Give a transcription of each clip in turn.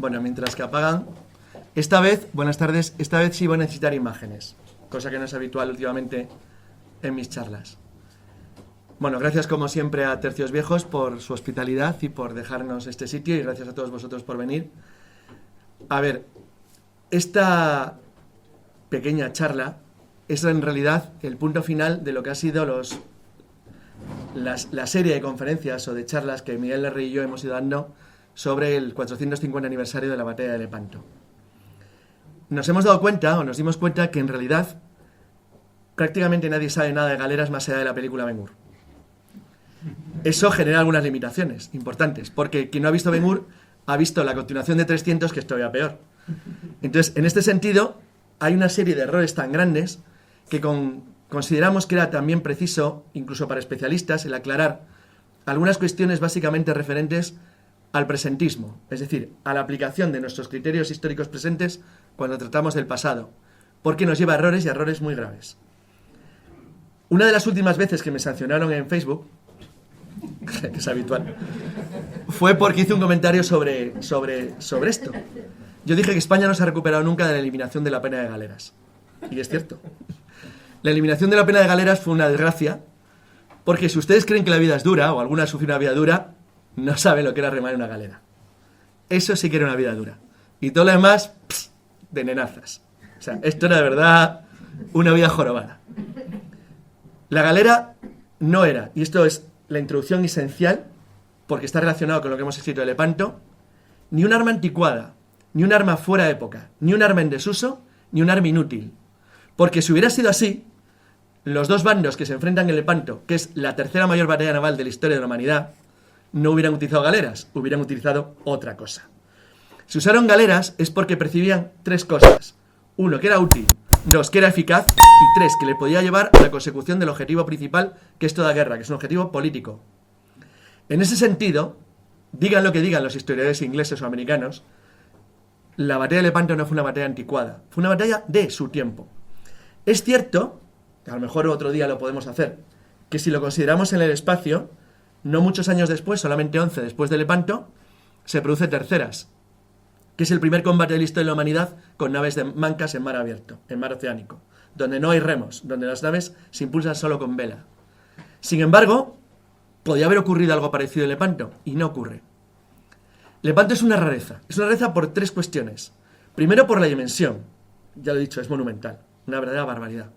Bueno, mientras que apagan, esta vez, buenas tardes, esta vez sí voy a necesitar imágenes, cosa que no es habitual últimamente en mis charlas. Bueno, gracias como siempre a Tercios Viejos por su hospitalidad y por dejarnos este sitio, y gracias a todos vosotros por venir. A ver, esta pequeña charla es en realidad el punto final de lo que ha sido la serie de conferencias o de charlas que Miguel Larrey y yo hemos ido dando sobre el 450 aniversario de la batalla de Lepanto. Nos hemos dado cuenta, o nos dimos cuenta, que en realidad prácticamente nadie sabe nada de galeras más allá de la película Ben-Hur. Eso genera algunas limitaciones importantes, porque quien no ha visto Ben-Hur ha visto la continuación de 300, que es todavía peor. Entonces, en este sentido, hay una serie de errores tan grandes que consideramos que era también preciso, incluso para especialistas, el aclarar algunas cuestiones básicamente referentes al presentismo, es decir, a la aplicación de nuestros criterios históricos presentes cuando tratamos del pasado, porque nos lleva a errores y a errores muy graves. Una de las últimas veces que me sancionaron en Facebook, que es habitual, fue porque hice un comentario sobre esto. Yo dije que España no se ha recuperado nunca de la eliminación de la pena de galeras. Y es cierto. La eliminación de la pena de galeras fue una desgracia, porque si ustedes creen que la vida es dura, o alguna sufrió una vida dura, no saben lo que era remar en una galera. Eso sí que era una vida dura. Y todo lo demás, de nenazas. O sea, esto era de verdad una vida jorobada. La galera no era, y esto es la introducción esencial, porque está relacionado con lo que hemos escrito de Lepanto, ni un arma anticuada, ni un arma fuera de época, ni un arma en desuso, ni un arma inútil. Porque si hubiera sido así, los dos bandos que se enfrentan en Lepanto, que es la tercera mayor batalla naval de la historia de la humanidad, no hubieran utilizado galeras, hubieran utilizado otra cosa. Si usaron galeras es porque percibían tres cosas. Uno, que era útil. Dos, que era eficaz. Y tres, que le podía llevar a la consecución del objetivo principal, que es toda guerra, que es un objetivo político. En ese sentido, digan lo que digan los historiadores ingleses o americanos, la batalla de Lepanto no fue una batalla anticuada, fue una batalla de su tiempo. Es cierto, a lo mejor otro día lo podemos hacer, que si lo consideramos en el espacio, no muchos años después, solamente 11 después de Lepanto, se produce Terceras, que es el primer combate de la historia de la humanidad con naves de mancas en mar abierto, en mar oceánico, donde no hay remos, donde las naves se impulsan solo con vela. Sin embargo, podía haber ocurrido algo parecido en Lepanto, y no ocurre. Lepanto es una rareza por tres cuestiones. Primero, por la dimensión, ya lo he dicho, es monumental, una verdadera barbaridad.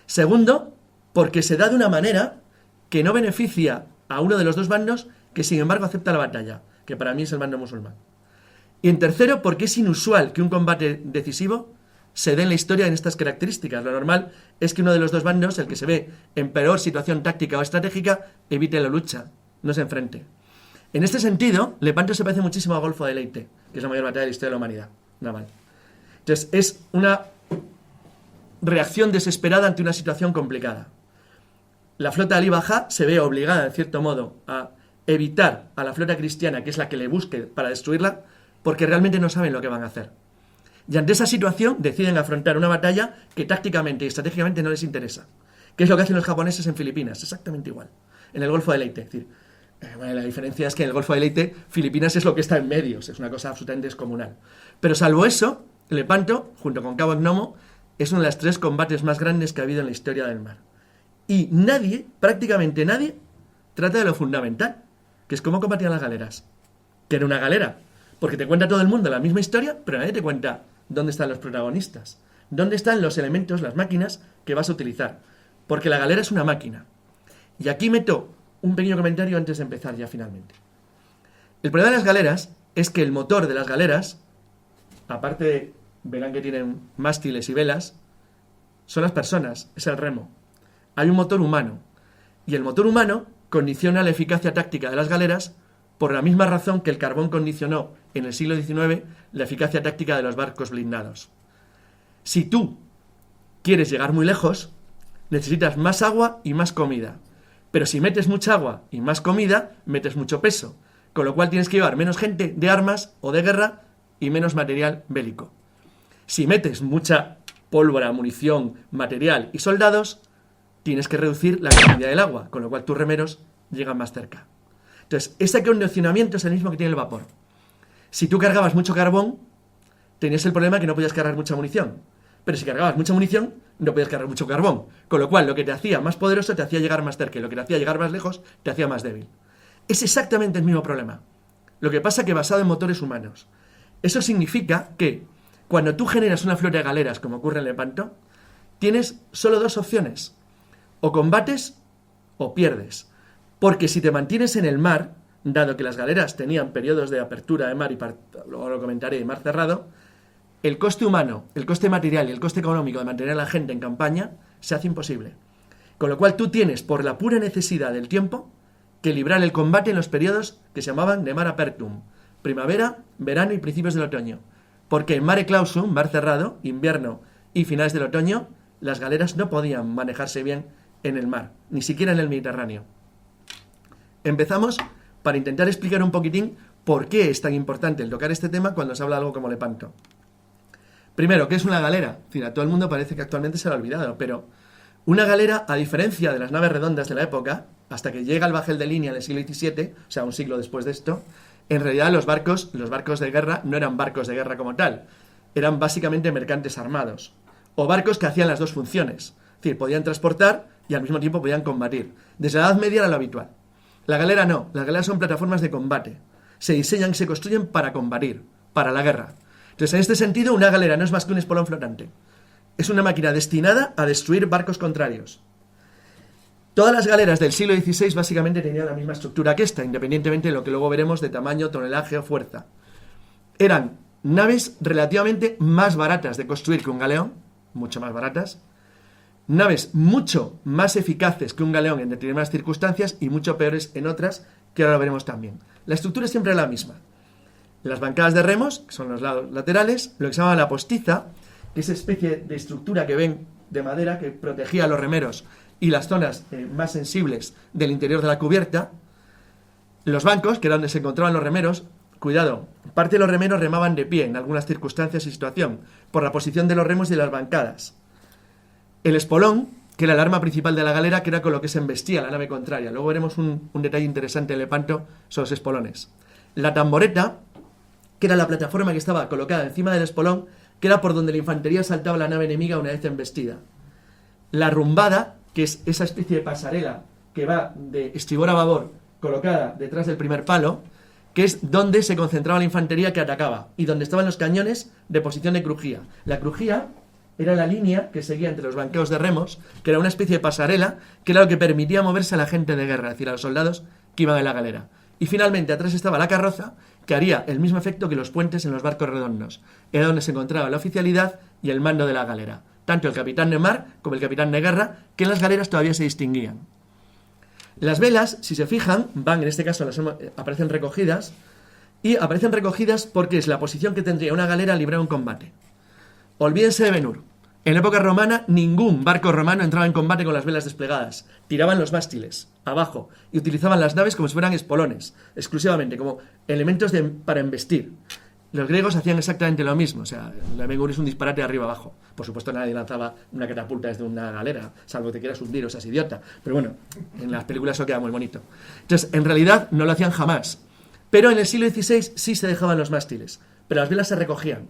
Segundo, porque se da de una manera que no beneficia a uno de los dos bandos, que sin embargo acepta la batalla, que para mí es el bando musulmán. Y en tercero, porque es inusual que un combate decisivo se dé en la historia en estas características. Lo normal es que uno de los dos bandos, el que se ve en peor situación táctica o estratégica, evite la lucha, no se enfrente. En este sentido, Lepanto se parece muchísimo a Golfo de Leyte, que es la mayor batalla de la historia de la humanidad naval. Entonces, es una reacción desesperada ante una situación complicada. La flota de Ali Bajá se ve obligada, en cierto modo, a evitar a la flota cristiana, que es la que le busque para destruirla, porque realmente no saben lo que van a hacer. Y ante esa situación deciden afrontar una batalla que tácticamente y estratégicamente no les interesa, que es lo que hacen los japoneses en Filipinas, exactamente igual, en el Golfo de Leyte. Es decir, bueno, la diferencia es que en el Golfo de Leyte, Filipinas es lo que está en medio, es una cosa absolutamente descomunal. Pero salvo eso, Lepanto, junto con Cabo Gnomo, es uno de los tres combates más grandes que ha habido en la historia del mar. Y nadie, prácticamente nadie, trata de lo fundamental, que es cómo combatían las galeras. Que era una galera, porque te cuenta todo el mundo la misma historia, pero nadie te cuenta dónde están los protagonistas, dónde están los elementos, las máquinas que vas a utilizar. Porque la galera es una máquina. Y aquí meto un pequeño comentario antes de empezar ya finalmente. El problema de las galeras es que el motor de las galeras, aparte de, verán que tienen mástiles y velas, son las personas, es el remo. Hay un motor humano, y el motor humano condiciona la eficacia táctica de las galeras por la misma razón que el carbón condicionó en el siglo XIX la eficacia táctica de los barcos blindados. Si tú quieres llegar muy lejos, necesitas más agua y más comida. Pero si metes mucha agua y más comida, metes mucho peso, con lo cual tienes que llevar menos gente de armas o de guerra y menos material bélico. Si metes mucha pólvora, munición, material y soldados, tienes que reducir la cantidad del agua, con lo cual tus remeros llegan más cerca. Entonces, ese condicionamiento es el mismo que tiene el vapor. Si tú cargabas mucho carbón, tenías el problema que no podías cargar mucha munición. Pero si cargabas mucha munición, no podías cargar mucho carbón. Con lo cual, lo que te hacía más poderoso te hacía llegar más cerca, y lo que te hacía llegar más lejos te hacía más débil. Es exactamente el mismo problema. Lo que pasa que basado en motores humanos. Eso significa que cuando tú generas una flota de galeras, como ocurre en Lepanto, tienes solo dos opciones. O combates o pierdes. Porque si te mantienes en el mar, dado que las galeras tenían periodos de apertura de mar y luego lo comentaré, de mar cerrado, el coste humano, el coste material y el coste económico de mantener a la gente en campaña se hace imposible. Con lo cual tú tienes, por la pura necesidad del tiempo, que librar el combate en los periodos que se llamaban de mar apertum, primavera, verano y principios del otoño. Porque en mare clausum, mar cerrado, invierno y finales del otoño, las galeras no podían manejarse bien en el mar, ni siquiera en el Mediterráneo. Empezamos para intentar explicar un poquitín por qué es tan importante el tocar este tema cuando se habla de algo como Lepanto. Primero, ¿qué es una galera? Es decir, a todo el mundo parece que actualmente se lo ha olvidado, pero una galera, a diferencia de las naves redondas de la época, hasta que llega el bajel de línea en el siglo XVII, o sea, un siglo después de esto, en realidad los barcos de guerra no eran barcos de guerra como tal, eran básicamente mercantes armados, o barcos que hacían las dos funciones, es decir, podían transportar y al mismo tiempo podían combatir. Desde la Edad Media era lo habitual. La galera no, las galeras son plataformas de combate, se diseñan y se construyen para combatir, para la guerra. Entonces, en este sentido, una galera no es más que un espolón flotante. Es una máquina destinada a destruir barcos contrarios. Todas las galeras del siglo XVI básicamente tenían la misma estructura que esta, independientemente de lo que luego veremos de tamaño, tonelaje o fuerza. Eran naves relativamente más baratas de construir que un galeón, mucho más baratas, naves mucho más eficaces que un galeón en determinadas circunstancias y mucho peores en otras, que ahora lo veremos también. La estructura es siempre la misma. Las bancadas de remos, que son los lados laterales, lo que se llama la postiza, que es esa especie de estructura que ven de madera que protegía a los remeros y las zonas más sensibles del interior de la cubierta. Los bancos, que era donde se encontraban los remeros, cuidado, parte de los remeros remaban de pie en algunas circunstancias y situación, por la posición de los remos y de las bancadas. El espolón, que era el arma principal de la galera, que era con lo que se embestía la nave contraria. Luego veremos un detalle interesante en Lepanto sobre los espolones. La tamboreta, que era la plataforma que estaba colocada encima del espolón, que era por donde la infantería saltaba la nave enemiga una vez embestida. La rumbada, que es esa especie de pasarela que va de estribor a babor, colocada detrás del primer palo, que es donde se concentraba la infantería que atacaba, y donde estaban los cañones de posición de crujía. La crujía era la línea que seguía entre los banqueos de remos, que era una especie de pasarela, que era lo que permitía moverse a la gente de guerra, es decir, a los soldados que iban en la galera. Y finalmente atrás estaba la carroza, que haría el mismo efecto que los puentes en los barcos redondos. Era donde se encontraba la oficialidad y el mando de la galera. Tanto el capitán de mar como el capitán de guerra, que en las galeras todavía se distinguían. Las velas, si se fijan, van, en este caso, aparecen recogidas, y aparecen recogidas porque es la posición que tendría una galera al librar un combate. Olvídense de Ben-Hur. En la época romana, ningún barco romano entraba en combate con las velas desplegadas. Tiraban los mástiles abajo y utilizaban las naves como si fueran espolones, exclusivamente, como elementos para embestir. Los griegos hacían exactamente lo mismo. O sea, la Ben-Hur es un disparate de arriba abajo. Por supuesto, nadie lanzaba una catapulta desde una galera, salvo que te quieras hundir o seas idiota. Pero bueno, en las películas eso queda muy bonito. Entonces, en realidad, no lo hacían jamás. Pero en el siglo XVI sí se dejaban los mástiles, pero las velas se recogían.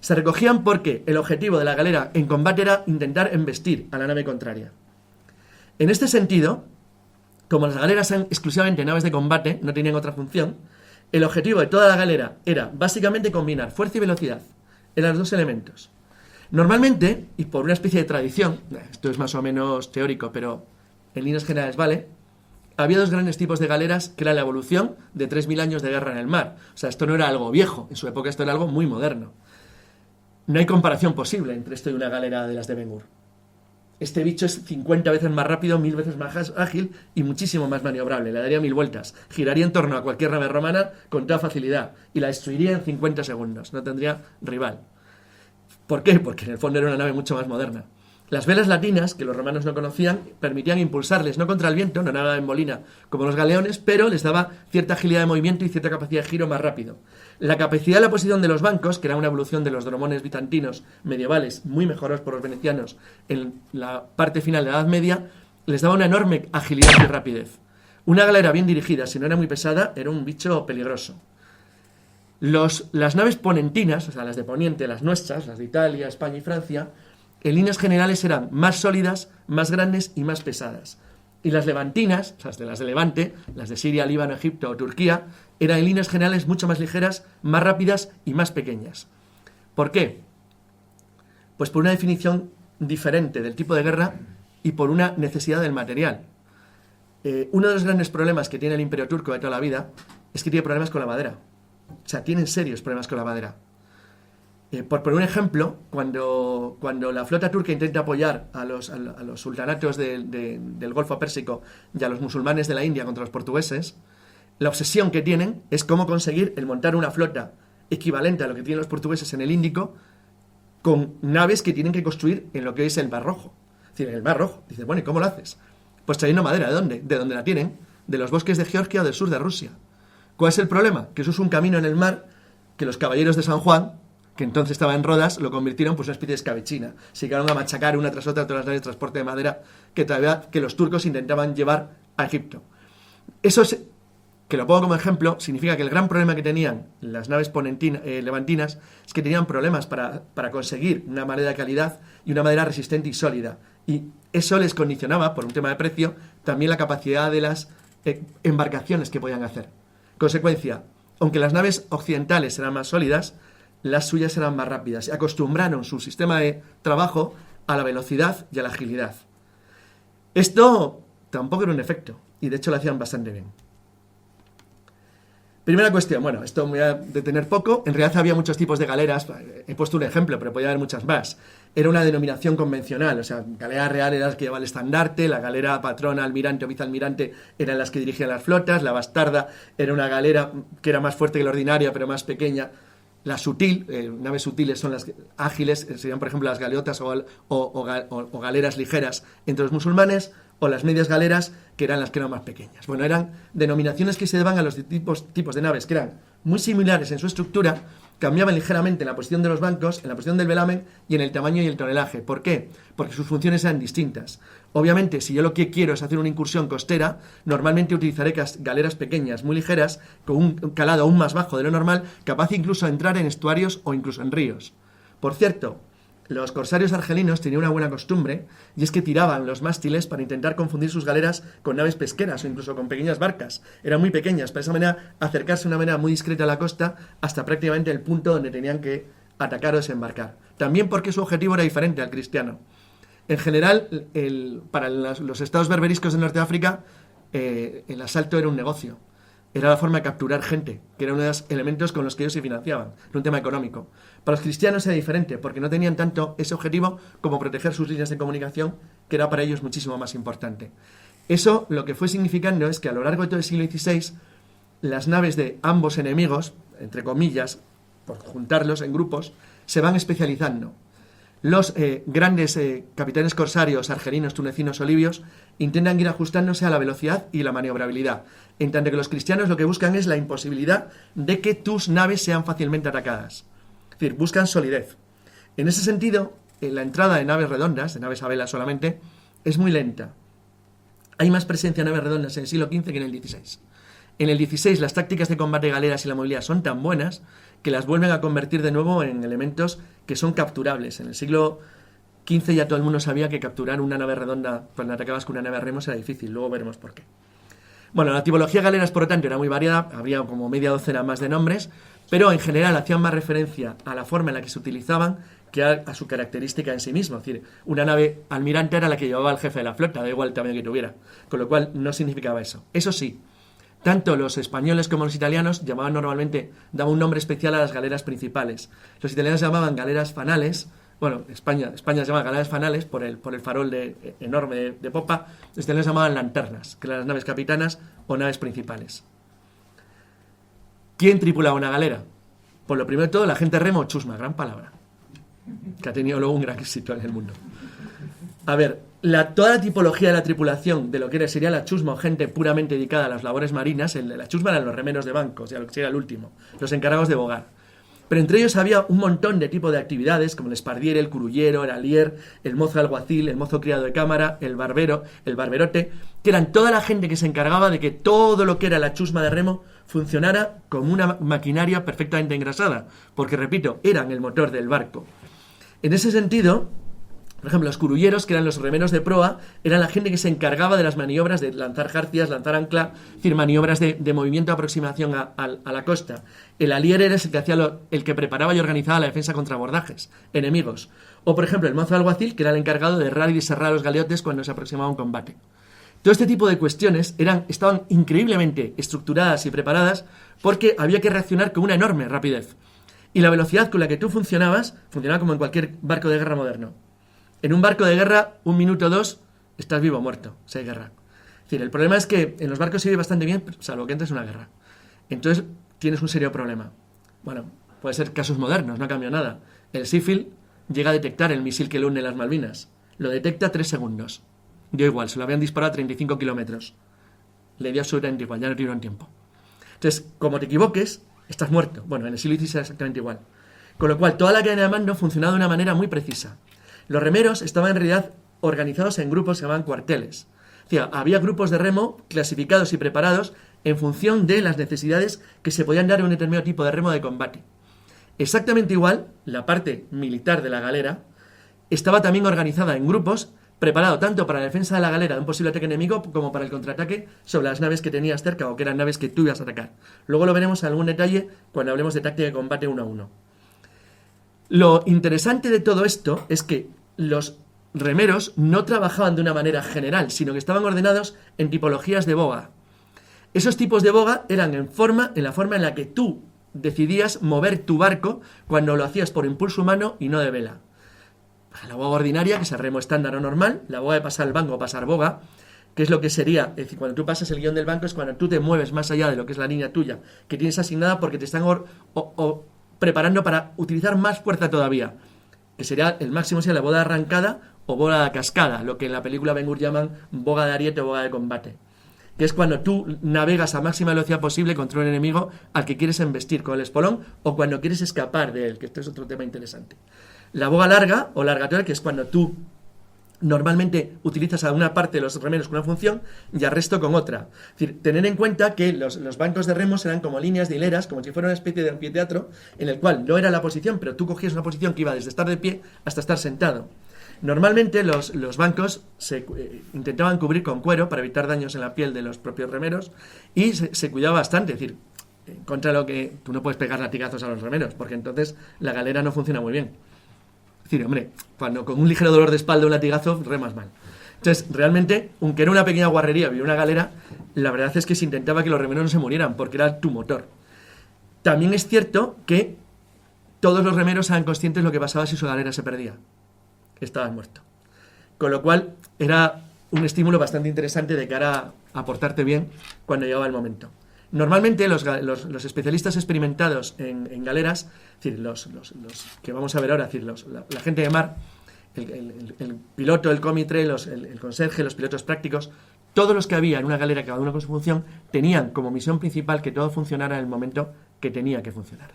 Se recogían porque el objetivo de la galera en combate era intentar embestir a la nave contraria. En este sentido, como las galeras eran exclusivamente naves de combate, no tenían otra función, el objetivo de toda la galera era básicamente combinar fuerza y velocidad. Eran los dos elementos. Normalmente, y por una especie de tradición, esto es más o menos teórico, pero en líneas generales vale, había dos grandes tipos de galeras que era la evolución de 3.000 años de guerra en el mar. O sea, esto no era algo viejo, en su época esto era algo muy moderno. No hay comparación posible entre esto y una galera de las de Ben-Hur. Este bicho es 50 veces más rápido, 1000 veces más ágil y muchísimo más maniobrable. Le daría 1000 vueltas. Giraría en torno a cualquier nave romana con toda facilidad y la destruiría en 50 segundos. No tendría rival. ¿Por qué? Porque en el fondo era una nave mucho más moderna. Las velas latinas, que los romanos no conocían, permitían impulsarles no contra el viento, no nada en bolina como los galeones, pero les daba cierta agilidad de movimiento y cierta capacidad de giro más rápido. La capacidad de la posición de los bancos, que era una evolución de los dromones bizantinos medievales, muy mejorados por los venecianos en la parte final de la Edad Media, les daba una enorme agilidad y rapidez. Una galera bien dirigida, si no era muy pesada, era un bicho peligroso. Las naves ponentinas, o sea, las de Poniente, las nuestras, las de Italia, España y Francia, en líneas generales eran más sólidas, más grandes y más pesadas. Y las levantinas, o sea, las de Levante, las de Siria, Líbano, Egipto o Turquía, eran en líneas generales mucho más ligeras, más rápidas y más pequeñas. ¿Por qué? Pues por una definición diferente del tipo de guerra y por una necesidad del material. Uno de los grandes problemas que tiene el Imperio Turco de toda la vida es que tiene problemas con la madera. O sea, tienen serios problemas con la madera. Por poner un ejemplo, cuando la flota turca intenta apoyar a los sultanatos del Golfo Pérsico y a los musulmanes de la India contra los portugueses, la obsesión que tienen es cómo conseguir el montar una flota equivalente a lo que tienen los portugueses en el Índico, con naves que tienen que construir en lo que es el Mar Rojo. Es decir, en el Mar Rojo. Dices, bueno, ¿y cómo lo haces? Pues trayendo madera. ¿De dónde? De donde la tienen. De los bosques de Georgia o del sur de Rusia. ¿Cuál es el problema? Que eso es un camino en el mar que los caballeros de San Juan, que entonces estaba en Rodas, lo convirtieron pues en una especie de escabechina. Se quedaron a machacar una tras otra todas las naves de transporte de madera que los turcos intentaban llevar a Egipto. Eso es, que lo pongo como ejemplo, significa que el gran problema que tenían las naves levantinas es que tenían problemas para conseguir una madera de calidad y una madera resistente y sólida. Y eso les condicionaba, por un tema de precio, también la capacidad de las embarcaciones que podían hacer. Consecuencia, aunque las naves occidentales eran más sólidas, las suyas eran más rápidas y acostumbraron su sistema de trabajo a la velocidad y a la agilidad. Esto tampoco era un efecto, y de hecho lo hacían bastante bien. Primera cuestión, bueno, esto me voy a detener poco. En realidad había muchos tipos de galeras, he puesto un ejemplo, pero podía haber muchas más. Era una denominación convencional, o sea, galera real era la que llevaba el estandarte, la galera patrona, almirante o vicealmirante eran las que dirigían las flotas, la bastarda era una galera que era más fuerte que la ordinaria, pero más pequeña. La sutil, naves sutiles son las ágiles, serían por ejemplo las galeotas o galeras ligeras entre los musulmanes, o las medias galeras, que eran las que eran más pequeñas. Bueno, eran denominaciones que se daban a los tipos de naves que eran muy similares en su estructura, cambiaban ligeramente en la posición de los bancos, en la posición del velamen y en el tamaño y el tonelaje. ¿Por qué? Porque sus funciones eran distintas. Obviamente, si yo lo que quiero es hacer una incursión costera, normalmente utilizaré galeras pequeñas, muy ligeras, con un calado aún más bajo de lo normal, capaz incluso de entrar en estuarios o incluso en ríos. Por cierto, los corsarios argelinos tenían una buena costumbre, y es que tiraban los mástiles para intentar confundir sus galeras con naves pesqueras o incluso con pequeñas barcas. Eran muy pequeñas, para esa manera acercarse de una manera muy discreta a la costa hasta prácticamente el punto donde tenían que atacar o desembarcar. También porque su objetivo era diferente al cristiano. En general, para los estados berberiscos de Norte de África, el asalto era un negocio. Era la forma de capturar gente, que era uno de los elementos con los que ellos se financiaban. Era un tema económico. Para los cristianos era diferente, porque no tenían tanto ese objetivo como proteger sus líneas de comunicación, que era para ellos muchísimo más importante. Eso lo que fue significando es que a lo largo de todo el siglo XVI, las naves de ambos enemigos, entre comillas, por juntarlos en grupos, se van especializando. Los grandes capitanes corsarios, argelinos, tunecinos o libios intentan ir ajustándose a la velocidad y la maniobrabilidad, en tanto que los cristianos lo que buscan es la imposibilidad de que tus naves sean fácilmente atacadas. Es decir, buscan solidez. En ese sentido, la entrada de naves redondas, de naves a vela solamente, es muy lenta. Hay más presencia de naves redondas en el siglo XV que en el XVI. En el XVI las tácticas de combate de galeras y la movilidad son tan buenas que las vuelven a convertir de nuevo en elementos que son capturables. En el siglo XV ya todo el mundo sabía que capturar una nave redonda cuando atacabas con una nave a remos era difícil, luego veremos por qué. Bueno, la tipología de galeras, por lo tanto, era muy variada, habría como media docena más de nombres, pero en general hacían más referencia a la forma en la que se utilizaban que a su característica en sí misma. Es decir, una nave almirante era la que llevaba al jefe de la flota, da igual el tamaño que tuviera, con lo cual no significaba eso. Eso sí, tanto los españoles como los italianos daban un nombre especial a las galeras principales. Los italianos llamaban galeras fanales. Bueno, España se llama galeras fanales por el farol enorme de popa. Los italianos llamaban lanternas, que eran las naves capitanas o naves principales. ¿Quién tripulaba una galera? Por lo primero de todo, la gente remo, chusma, gran palabra, que ha tenido luego un gran éxito en el mundo. A ver, toda la tipología de la tripulación de lo que sería la chusma o gente puramente dedicada a las labores marinas, la chusma eran los remeros de bancos, ya lo que sería el último, los encargados de bogar. Pero entre ellos había un montón de tipos de actividades, como el espardiere, el curullero, el alier, el mozo alguacil, el mozo criado de cámara, el barbero, el barberote, que eran toda la gente que se encargaba de que todo lo que era la chusma de remo funcionara como una maquinaria perfectamente engrasada, porque, repito, eran el motor del barco. En ese sentido, por ejemplo, los curulleros, que eran los remeros de proa, eran la gente que se encargaba de las maniobras de lanzar jarcias, lanzar ancla, es decir, maniobras de movimiento de aproximación a la costa. El alier era el que hacía el que preparaba y organizaba la defensa contra abordajes enemigos. O, por ejemplo, el mozo alguacil, que era el encargado de herrar y desherrar los galeotes cuando se aproximaba un combate. Todo este tipo de cuestiones estaban increíblemente estructuradas y preparadas porque había que reaccionar con una enorme rapidez. Y la velocidad con la que tú funcionaba como en cualquier barco de guerra moderno. En un barco de guerra, 1 minuto o 2, estás vivo o muerto, si hay guerra. Es decir, el problema es que en los barcos se vive bastante bien, salvo que entres en una guerra. Entonces, tienes un serio problema. Bueno, puede ser casos modernos, no ha cambiado nada. El Seafield llega a detectar el misil que le une las Malvinas. Lo detecta 3 segundos. Dio igual, se lo habían disparado a 35 kilómetros. Le dio absolutamente igual, ya no tiró en tiempo. Entonces, como te equivoques, estás muerto. Bueno, en el siglo XVI era exactamente igual. Con lo cual, toda la cadena de mando funcionaba de una manera muy precisa. Los remeros estaban en realidad organizados en grupos que se llamaban cuarteles. O sea, había grupos de remo clasificados y preparados en función de las necesidades que se podían dar en un determinado tipo de remo de combate. Exactamente igual, la parte militar de la galera estaba también organizada en grupos, preparado tanto para la defensa de la galera de un posible ataque enemigo como para el contraataque sobre las naves que tenías cerca o que eran naves que tú ibas a atacar. Luego lo veremos en algún detalle cuando hablemos de táctica de combate 1 a 1. Lo interesante de todo esto es que los remeros no trabajaban de una manera general, sino que estaban ordenados en tipologías de boga. Esos tipos de boga eran en la forma en la que tú decidías mover tu barco cuando lo hacías por impulso humano y no de vela. La boga ordinaria, que es el remo estándar o normal, la boga de pasar el banco o pasar boga, que es lo que sería, es decir, cuando tú pasas el guión del banco es cuando tú te mueves más allá de lo que es la línea tuya, que tienes asignada porque te están preparando para utilizar más fuerza todavía, que sería el máximo sería la boga arrancada o boga cascada, lo que en la película Ben-Hur llaman boga de ariete o boga de combate, que es cuando tú navegas a máxima velocidad posible contra un enemigo al que quieres embestir con el espolón o cuando quieres escapar de él, que esto es otro tema interesante. La boga larga o largatoria, que es cuando tú normalmente utilizas a una parte de los remeros con una función y al resto con otra. Es decir, tener en cuenta que los bancos de remos eran como líneas de hileras, como si fuera una especie de anfiteatro, en el cual no era la posición, pero tú cogías una posición que iba desde estar de pie hasta estar sentado. Normalmente los bancos se intentaban cubrir con cuero para evitar daños en la piel de los propios remeros y se cuidaba bastante, es decir, contra lo que tú no puedes pegar latigazos a los remeros, porque entonces la galera no funciona muy bien. Es decir, hombre, cuando con un ligero dolor de espalda un latigazo, remas mal. Entonces, realmente, aunque era una pequeña guarrería y una galera, la verdad es que se intentaba que los remeros no se murieran, porque era tu motor. También es cierto que todos los remeros eran conscientes de lo que pasaba si su galera se perdía. Estaban muertos. Con lo cual, era un estímulo bastante interesante de cara a portarte bien cuando llegaba el momento. Normalmente los especialistas experimentados en galeras, es decir, los que vamos a ver ahora, es decir, la gente de mar, el piloto, el comitre, el conserje, los pilotos prácticos, todos los que había en una galera, cada uno con su función, tenían como misión principal que todo funcionara en el momento que tenía que funcionar.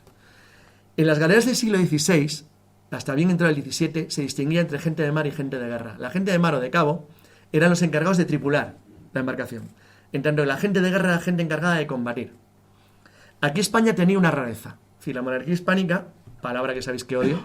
En las galeras del siglo XVI, hasta bien entrado el XVII, se distinguía entre gente de mar y gente de guerra. La gente de mar o de cabo eran los encargados de tripular la embarcación, en tanto que la gente de guerra era la gente encargada de combatir. Aquí España tenía una rareza. Es decir, la monarquía hispánica, palabra que sabéis que odio,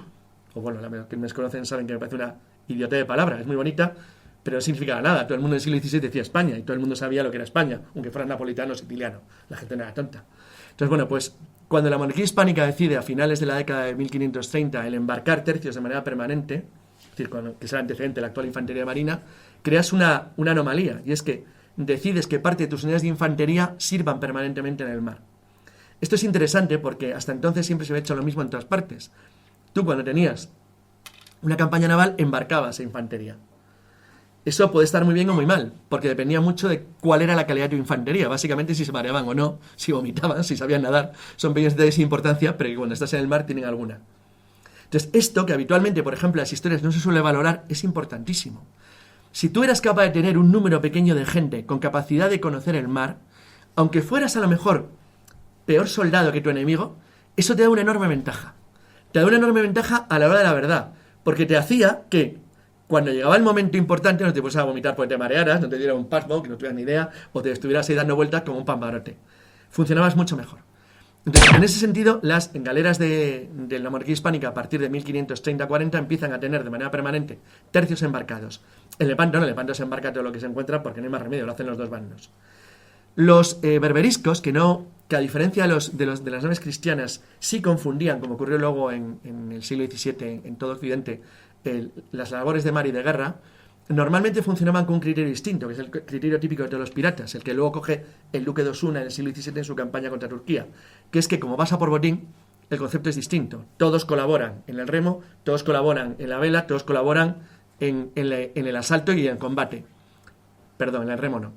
o bueno, los que me conocen saben que me parece una idiotez de palabra, es muy bonita, pero no significaba nada. Todo el mundo del siglo XVI decía España, y todo el mundo sabía lo que era España, aunque fuera napolitano o siciliano. La gente no era tonta. Entonces, bueno, pues cuando la monarquía hispánica decide a finales de la década de 1530 el embarcar tercios de manera permanente, es decir, que es el antecedente de la actual infantería marina, creas una anomalía, y es que decides que parte de tus unidades de infantería sirvan permanentemente en el mar. Esto es interesante porque hasta entonces siempre se había hecho lo mismo en todas partes. Tú cuando tenías una campaña naval embarcabas a infantería. Eso puede estar muy bien o muy mal, porque dependía mucho de cuál era la calidad de tu infantería. Básicamente si se mareaban o no, si vomitaban, si sabían nadar. Son pequeños detalles sin importancia, pero que cuando estás en el mar tienen alguna. Entonces esto, que habitualmente, por ejemplo, en las historias no se suele valorar, es importantísimo. Si tú eras capaz de tener un número pequeño de gente con capacidad de conocer el mar, aunque fueras a lo mejor peor soldado que tu enemigo, eso te da una enorme ventaja. te da una enorme ventaja a la hora de la verdad, porque te hacía que cuando llegaba el momento importante no te pusieras a vomitar porque te marearas, no te diera un pasmo, que no tuvieras ni idea, o te estuvieras ahí dando vueltas como un pambarote. Funcionabas mucho mejor. Entonces, en ese sentido, las galeras de la monarquía hispánica a partir de 1530-40 empiezan a tener de manera permanente tercios embarcados. En Lepanto no, en Lepanto se embarca todo lo que se encuentra porque no hay más remedio, lo hacen los dos bandos. Los berberiscos, que a diferencia de las naves cristianas, sí confundían, como ocurrió luego en el siglo XVII en todo Occidente, las labores de mar y de guerra, normalmente funcionaban con un criterio distinto, que es el criterio típico de todos los piratas, el que luego coge el duque de Osuna en el siglo XVII en su campaña contra Turquía, que es que como vas a por botín, el concepto es distinto. Todos colaboran en el remo, todos colaboran en la vela, todos colaboran en el asalto y en el combate. Perdón, en el remo no.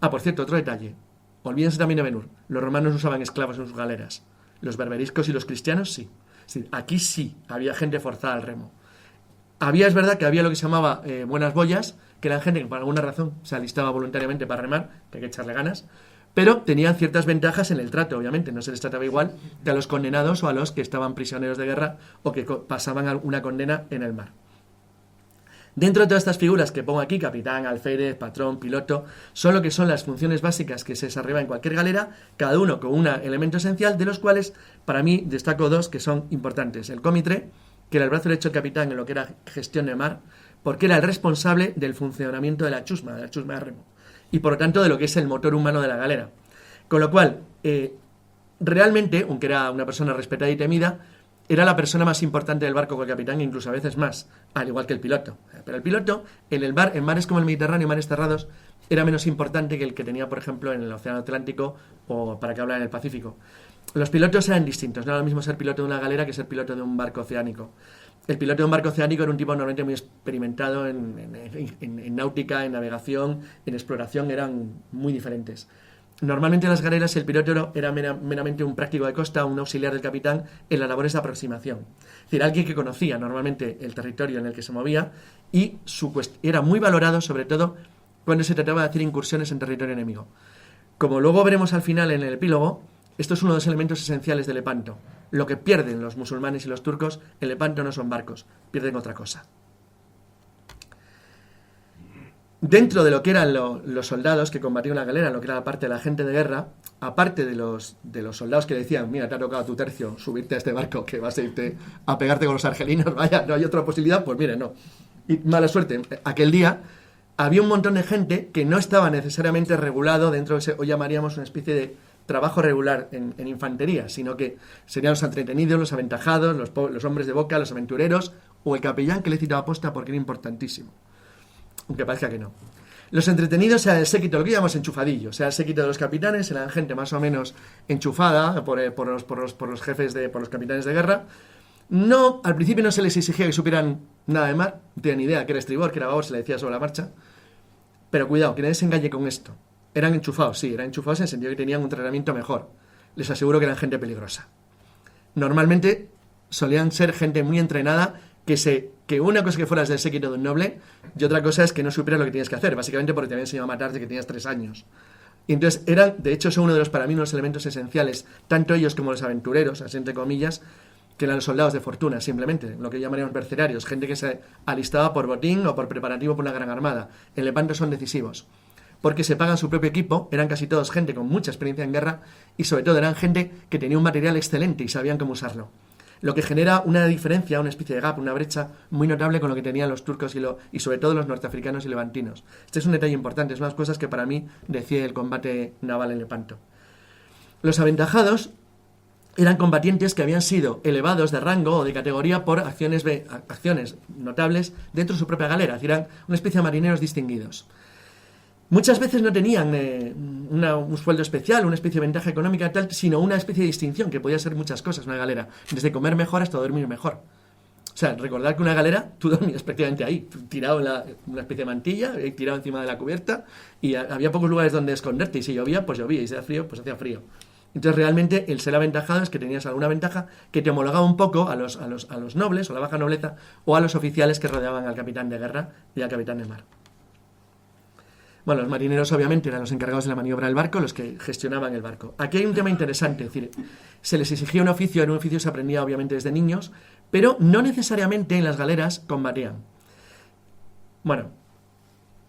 Ah, por cierto, otro detalle. Olvídense también de Ben-Hur. Los romanos usaban esclavos en sus galeras. Los berberiscos y los cristianos sí. Sí, aquí sí había gente forzada al remo. Es verdad que había lo que se llamaba buenas boyas, que eran gente que por alguna razón se alistaba voluntariamente para remar, que hay que echarle ganas, pero tenían ciertas ventajas en el trato, obviamente. No se les trataba igual que a los condenados o a los que estaban prisioneros de guerra o que pasaban una condena en el mar. Dentro de todas estas figuras que pongo aquí, capitán, alférez, patrón, piloto, son lo que son las funciones básicas que se desarrollan en cualquier galera, cada uno con un elemento esencial, de los cuales para mí destaco dos que son importantes. El comitre, que era el brazo derecho del capitán en lo que era gestión de mar, porque era el responsable del funcionamiento de la chusma de remo, y por lo tanto de lo que es el motor humano de la galera. Con lo cual, realmente, aunque era una persona respetada y temida, era la persona más importante del barco con el capitán, incluso a veces más, al igual que el piloto. Pero el piloto, en mares como el Mediterráneo, mares cerrados, era menos importante que el que tenía, por ejemplo, en el Océano Atlántico o para que hablar en el Pacífico. Los pilotos eran distintos, no era lo mismo ser piloto de una galera que ser piloto de un barco oceánico. El piloto de un barco oceánico era un tipo normalmente muy experimentado en náutica, en navegación, en exploración, eran muy diferentes. Normalmente en las galeras el piloto era meramente un práctico de costa, un auxiliar del capitán en las labores de aproximación. Es decir, alguien que conocía normalmente el territorio en el que se movía y era muy valorado, sobre todo cuando se trataba de hacer incursiones en territorio enemigo. Como luego veremos al final en el epílogo, esto es uno de los elementos esenciales de Lepanto. Lo que pierden los musulmanes y los turcos en Lepanto no son barcos, pierden otra cosa. Dentro de lo que eran los soldados que combatían la galera, lo que era la parte de la gente de guerra, aparte de los soldados que decían, mira, te ha tocado tu tercio subirte a este barco que vas a irte a pegarte con los argelinos, vaya, no hay otra posibilidad, pues mire, no. Y mala suerte, aquel día había un montón de gente que no estaba necesariamente regulado dentro de ese, hoy llamaríamos una especie de trabajo regular en infantería, sino que serían los entretenidos, los aventajados, los hombres de boca, los aventureros, o el capellán que le citaba posta porque era importantísimo. Aunque parezca que no. Los entretenidos eran el séquito, lo que llamamos enchufadillo, o sea, el séquito de los capitanes, eran gente más o menos enchufada por los jefes, por los capitanes de guerra. No, al principio no se les exigía que supieran nada de mar, no tenían ni idea que era estribor, que era babor, se le decía sobre la marcha. Pero cuidado, que nadie se engañe con esto. Eran enchufados, sí, eran enchufados en el sentido que tenían un entrenamiento mejor. Les aseguro que eran gente peligrosa. Normalmente solían ser gente muy entrenada, que una cosa que fueras del séquito de un noble y otra cosa es que no supieras lo que tienes que hacer, básicamente porque te habían enseñado a matar desde que tenías 3 años. Y entonces de hecho, son uno de los, para mí, unos elementos esenciales, tanto ellos como los aventureros, así entre comillas, que eran los soldados de fortuna, simplemente, lo que llamaríamos mercenarios, gente que se alistaba por botín o por preparativo por una gran armada. En Lepanto son decisivos, porque se pagan su propio equipo, eran casi todos gente con mucha experiencia en guerra y sobre todo eran gente que tenía un material excelente y sabían cómo usarlo. Lo que genera una diferencia, una especie de gap, una brecha muy notable con lo que tenían los turcos y sobre todo los norteafricanos y levantinos. Este es un detalle importante, es una de las cosas que para mí decide el combate naval en Lepanto. Los aventajados eran combatientes que habían sido elevados de rango o de categoría por acciones notables dentro de su propia galera, es decir, eran una especie de marineros distinguidos. Muchas veces no tenían un sueldo especial, una especie de ventaja económica tal, sino una especie de distinción, que podía ser muchas cosas una galera, desde comer mejor hasta dormir mejor. O sea, recordar que una galera, tú dormías prácticamente ahí, tirado en una especie de mantilla, tirado encima de la cubierta, y había pocos lugares donde esconderte, y si llovía, pues llovía, y si hacía frío, pues hacía frío. Entonces realmente el ser aventajado es que tenías alguna ventaja que te homologaba un poco a los nobles, o la baja nobleza, o a los oficiales que rodeaban al capitán de guerra y al capitán de mar. Bueno, los marineros obviamente eran los encargados de la maniobra del barco, los que gestionaban el barco. Aquí hay un tema interesante, es decir, se les exigía un oficio, en un oficio se aprendía obviamente desde niños, pero no necesariamente en las galeras combatían. Bueno,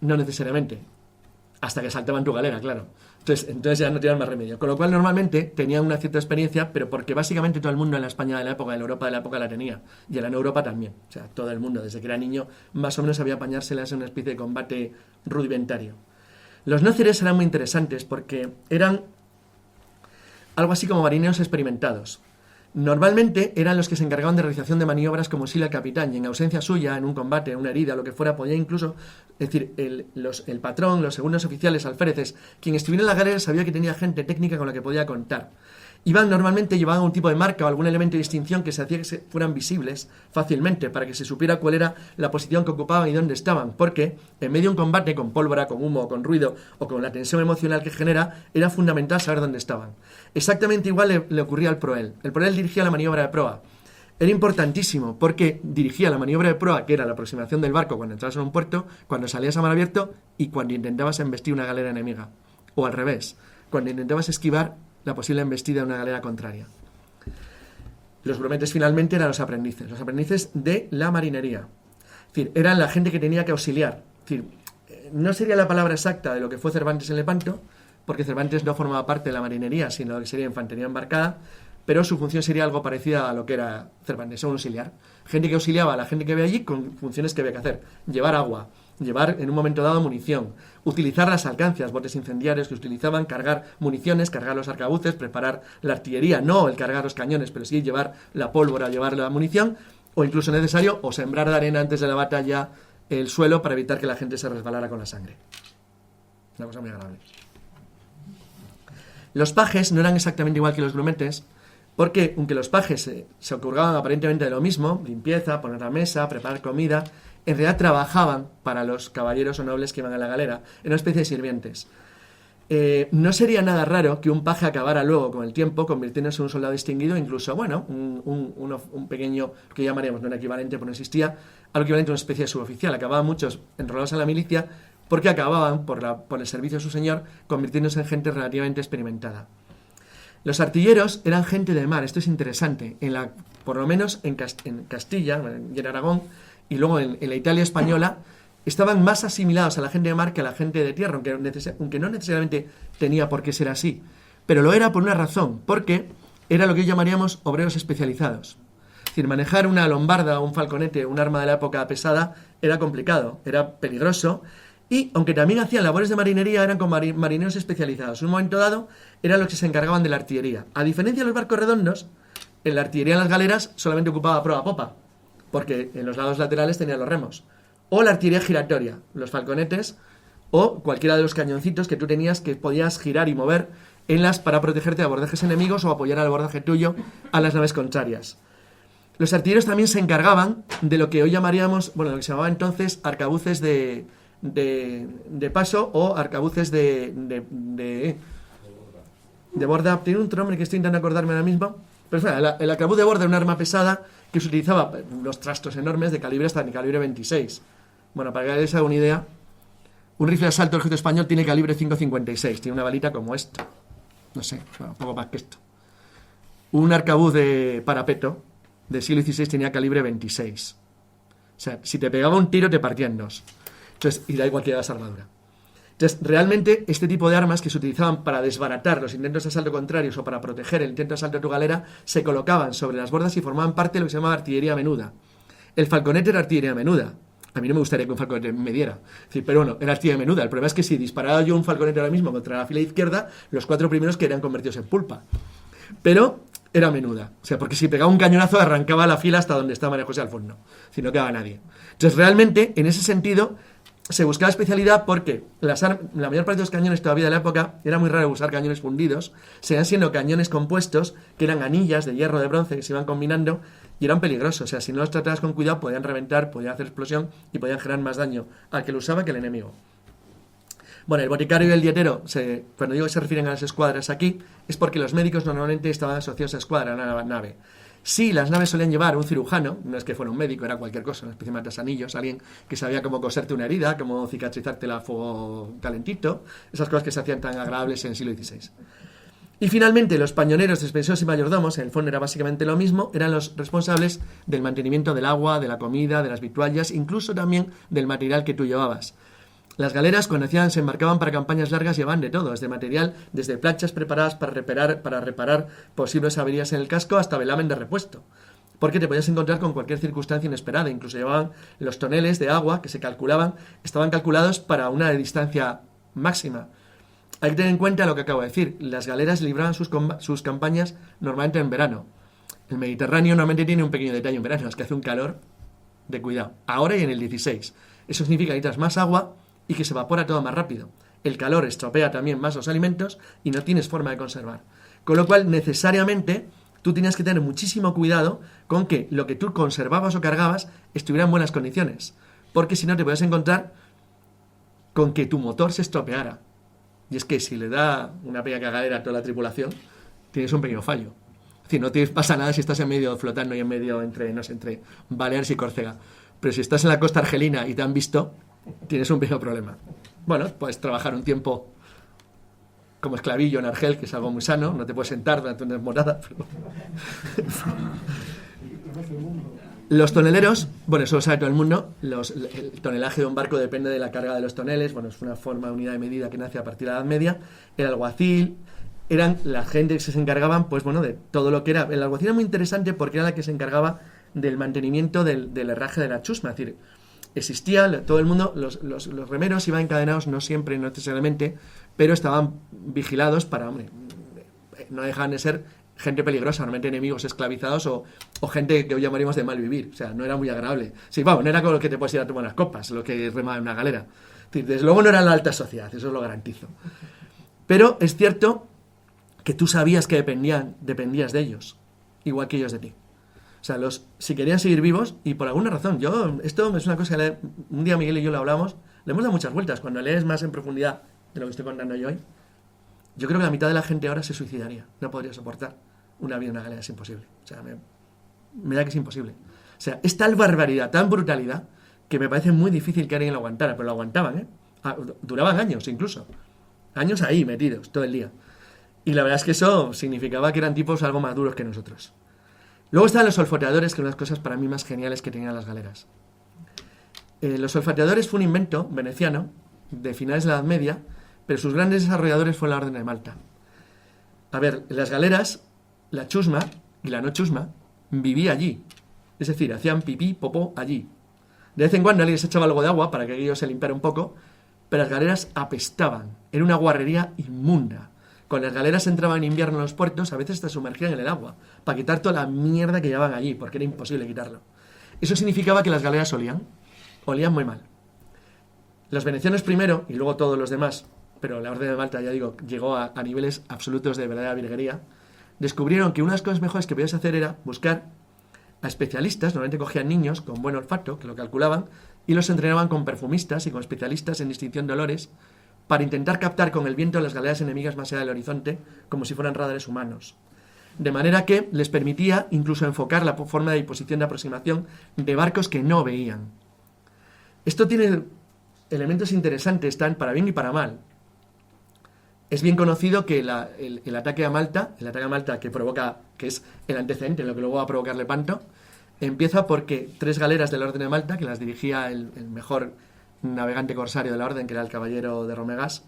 no necesariamente, hasta que saltaban tu galera, claro. Entonces ya no tenían más remedio. Con lo cual normalmente tenían una cierta experiencia, pero porque básicamente todo el mundo en la España de la época, en la Europa de la época la tenía. Y en la Europa también. O sea, todo el mundo, desde que era niño, más o menos sabía apañárselas en una especie de combate rudimentario. Los nóceres eran muy interesantes porque eran algo así como marineros experimentados. Normalmente eran los que se encargaban de realización de maniobras como auxilio al capitán, y en ausencia suya, en un combate, una herida, lo que fuera, podía incluso, es decir, el patrón, los segundos oficiales, alféreces, quien estuviera en la galera sabía que tenía gente técnica con la que podía contar. Normalmente llevaban un tipo de marca o algún elemento de distinción que se hacía que fueran visibles fácilmente, para que se supiera cuál era la posición que ocupaban y dónde estaban, porque en medio de un combate con pólvora, con humo, con ruido o con la tensión emocional que genera, era fundamental saber dónde estaban. Exactamente igual le ocurría al proel. El proel dirigía la maniobra de proa. Era importantísimo porque dirigía la maniobra de proa, que era la aproximación del barco cuando entrabas en un puerto, cuando salías a mar abierto y cuando intentabas embestir una galera enemiga. O al revés, cuando intentabas esquivar la posible embestida de una galera contraria. Los grumetes finalmente eran los aprendices de la marinería. Es decir, eran la gente que tenía que auxiliar. Es decir, no sería la palabra exacta de lo que fue Cervantes en Lepanto, porque Cervantes no formaba parte de la marinería, sino de lo que sería infantería embarcada, pero su función sería algo parecida a lo que era Cervantes, un auxiliar. Gente que auxiliaba a la gente que ve allí con funciones que había que hacer. Llevar agua, llevar en un momento dado munición, utilizar las alcancias, botes incendiarios que utilizaban, cargar municiones, cargar los arcabuces, preparar la artillería, no el cargar los cañones, pero sí llevar la pólvora, llevar la munición, o incluso necesario, o sembrar de arena antes de la batalla el suelo para evitar que la gente se resbalara con la sangre. Una cosa muy agradable. Los pajes no eran exactamente igual que los grumetes, porque aunque los pajes se ocupaban aparentemente de lo mismo, limpieza, poner la mesa, preparar comida, en realidad trabajaban para los caballeros o nobles que iban a la galera, en una especie de sirvientes. No sería nada raro que un paje acabara luego, con el tiempo, convirtiéndose en un soldado distinguido, incluso, bueno, un pequeño, que llamaríamos, no un equivalente, porque no existía, algo equivalente a una especie de suboficial. Acababan muchos enrolados en la milicia porque acababan, por el servicio de su señor, convirtiéndose en gente relativamente experimentada. Los artilleros eran gente de mar, esto es interesante, por lo menos en Castilla y en Aragón, y luego en la Italia española, estaban más asimilados a la gente de mar que a la gente de tierra, aunque no necesariamente tenía por qué ser así. Pero lo era por una razón, porque era lo que hoy llamaríamos obreros especializados. Es decir, manejar una lombarda o un falconete, un arma de la época pesada, era complicado, era peligroso, y aunque también hacían labores de marinería, eran como marineros especializados. En un momento dado, eran los que se encargaban de la artillería. A diferencia de los barcos redondos, en la artillería en las galeras solamente ocupaba proa popa, porque en los lados laterales tenía los remos. O la artillería giratoria, los falconetes, o cualquiera de los cañoncitos que tú tenías que podías girar y mover para protegerte de abordajes enemigos o apoyar al abordaje tuyo a las naves contrarias. Los artilleros también se encargaban de lo que hoy llamaríamos, bueno, lo que se llamaba entonces arcabuces de paso o arcabuces de borda. Tiene un nombre que estoy intentando acordarme ahora mismo, pero bueno, el arcabuz de borda era un arma pesada que se utilizaba los trastos enormes de calibre hasta el calibre 26. Bueno, para que les haga una idea, un rifle de asalto del ejército español tiene calibre 5,56, tiene una balita como esta, no sé, bueno, un poco más que esto. Un arcabuz de parapeto del siglo XVI tenía calibre 26. O sea, si te pegaba un tiro te partía en dos. Entonces, y da igual que llevas armadura. Entonces, realmente, este tipo de armas que se utilizaban para desbaratar los intentos de asalto contrarios o para proteger el intento de asalto de tu galera, se colocaban sobre las bordas y formaban parte de lo que se llamaba artillería menuda. El falconete era artillería menuda. A mí no me gustaría que un falconete me diera. Pero bueno, era artillería menuda. El problema es que si disparaba yo un falconete ahora mismo contra la fila izquierda, los 4 primeros quedarían convertidos en pulpa. Pero era menuda. O sea, porque si pegaba un cañonazo arrancaba la fila hasta donde estaba María José Alfonso. Si no quedaba nadie. Entonces, realmente, en ese sentido, se buscaba especialidad porque la mayor parte de los cañones todavía de la época era muy raro usar cañones fundidos, seguían siendo cañones compuestos, que eran anillas de hierro, de bronce, que se iban combinando y eran peligrosos. O sea, si no los tratabas con cuidado, podían reventar, podían hacer explosión y podían generar más daño al que lo usaba que al enemigo. Bueno, el boticario y el dietero, cuando digo que se refieren a las escuadras aquí, es porque los médicos normalmente estaban asociados a escuadra, a la nave. Sí, las naves solían llevar un cirujano, no es que fuera un médico, era cualquier cosa, una especie de matasanillos, alguien que sabía cómo coserte una herida, cómo cicatrizártela a fuego calentito, esas cosas que se hacían tan agradables en el siglo XVI. Y finalmente, los pañoneros, despensores y mayordomos, en el fondo era básicamente lo mismo, eran los responsables del mantenimiento del agua, de la comida, de las vituallas, incluso también del material que tú llevabas. Las galeras, cuando se embarcaban para campañas largas, llevaban de todo, desde material, desde planchas preparadas para reparar posibles averías en el casco hasta velamen de repuesto. Porque te podías encontrar con cualquier circunstancia inesperada. Incluso llevaban los toneles de agua que se calculaban, estaban calculados para una distancia máxima. Hay que tener en cuenta lo que acabo de decir. Las galeras libraban sus campañas normalmente en verano. El Mediterráneo normalmente tiene un pequeño detalle en verano, es que hace un calor de cuidado. Ahora y en el 16. Eso significa que necesitas más agua y que se evapora todo más rápido. El calor estropea también más los alimentos y no tienes forma de conservar. Con lo cual, necesariamente, tú tenías que tener muchísimo cuidado con que lo que tú conservabas o cargabas estuviera en buenas condiciones. Porque si no, te puedes encontrar con que tu motor se estropeara. Y es que si le da una pequeña cagadera a toda la tripulación, tienes un pequeño fallo. Es decir, no te pasa nada si estás en medio flotando y en medio entre Baleares y Córcega. Pero si estás en la costa argelina y te han visto, tienes un pequeño problema. Bueno, puedes trabajar un tiempo como esclavillo en Argel, que es algo muy sano, no te puedes sentar durante una temporada. Pero... Los toneleros, bueno, eso lo sabe todo el mundo, el tonelaje de un barco depende de la carga de los toneles, bueno, es una forma, unidad de medida que nace a partir de la Edad Media. El alguacil, eran la gente que se encargaban, pues bueno, de todo lo que era. El alguacil era muy interesante porque era la que se encargaba del mantenimiento del herraje de la chusma, es decir, existía, todo el mundo, los remeros iban encadenados, no siempre, no necesariamente, pero estaban vigilados para, hombre, no dejaban de ser gente peligrosa, normalmente enemigos esclavizados o gente que hoy llamaríamos de mal vivir, o sea, no era muy agradable. Sí, vamos, no era con lo que te puedes ir a tomar unas copas, lo que remaba en una galera. Es decir, desde luego no era la alta sociedad, eso os lo garantizo. Pero es cierto que tú sabías que dependías de ellos, igual que ellos de ti. O sea, si querían seguir vivos, y por alguna razón, esto es una cosa que un día Miguel y yo lo hablamos, le hemos dado muchas vueltas. Cuando lees más en profundidad de lo que estoy contando yo hoy, yo creo que la mitad de la gente ahora se suicidaría. No podría soportar una vida en una galera, es imposible. O sea, me da que es imposible. O sea, es tal barbaridad, tan brutalidad, que me parece muy difícil que alguien lo aguantara, pero lo aguantaban, ¿eh? Duraban años incluso. Años ahí metidos, todo el día. Y la verdad es que eso significaba que eran tipos algo más duros que nosotros. Luego estaban los olfateadores, que eran las cosas para mí más geniales que tenían las galeras. Los olfateadores fue un invento veneciano de finales de la Edad Media, pero sus grandes desarrolladores fue la Orden de Malta. A ver, las galeras, la chusma y la no chusma vivía allí. Es decir, hacían pipí, popó allí. De vez en cuando alguien se echaba algo de agua para que aquello se limpiara un poco, pero las galeras apestaban. Era una guarrería inmunda. Cuando las galeras entraban en invierno en los puertos, a veces se sumergían en el agua para quitar toda la mierda que llevaban allí, porque era imposible quitarlo. Eso significaba que las galeras olían muy mal. Los venecianos primero, y luego todos los demás, pero la Orden de Malta, ya digo, llegó a niveles absolutos de verdadera virguería, descubrieron que una de las cosas mejores que podías hacer era buscar a especialistas, normalmente cogían niños con buen olfato, que lo calculaban, y los entrenaban con perfumistas y con especialistas en distinción de olores, para intentar captar con el viento las galeras enemigas más allá del horizonte, como si fueran radares humanos. De manera que les permitía incluso enfocar la forma de posición de aproximación de barcos que no veían. Esto tiene elementos interesantes, tan para bien y para mal. Es bien conocido que el ataque a Malta, que es el antecedente de lo que luego va a provocar Lepanto, empieza porque 3 galeras de la Orden de Malta, que las dirigía el mejor navegante corsario de la orden, que era el caballero de Romegas,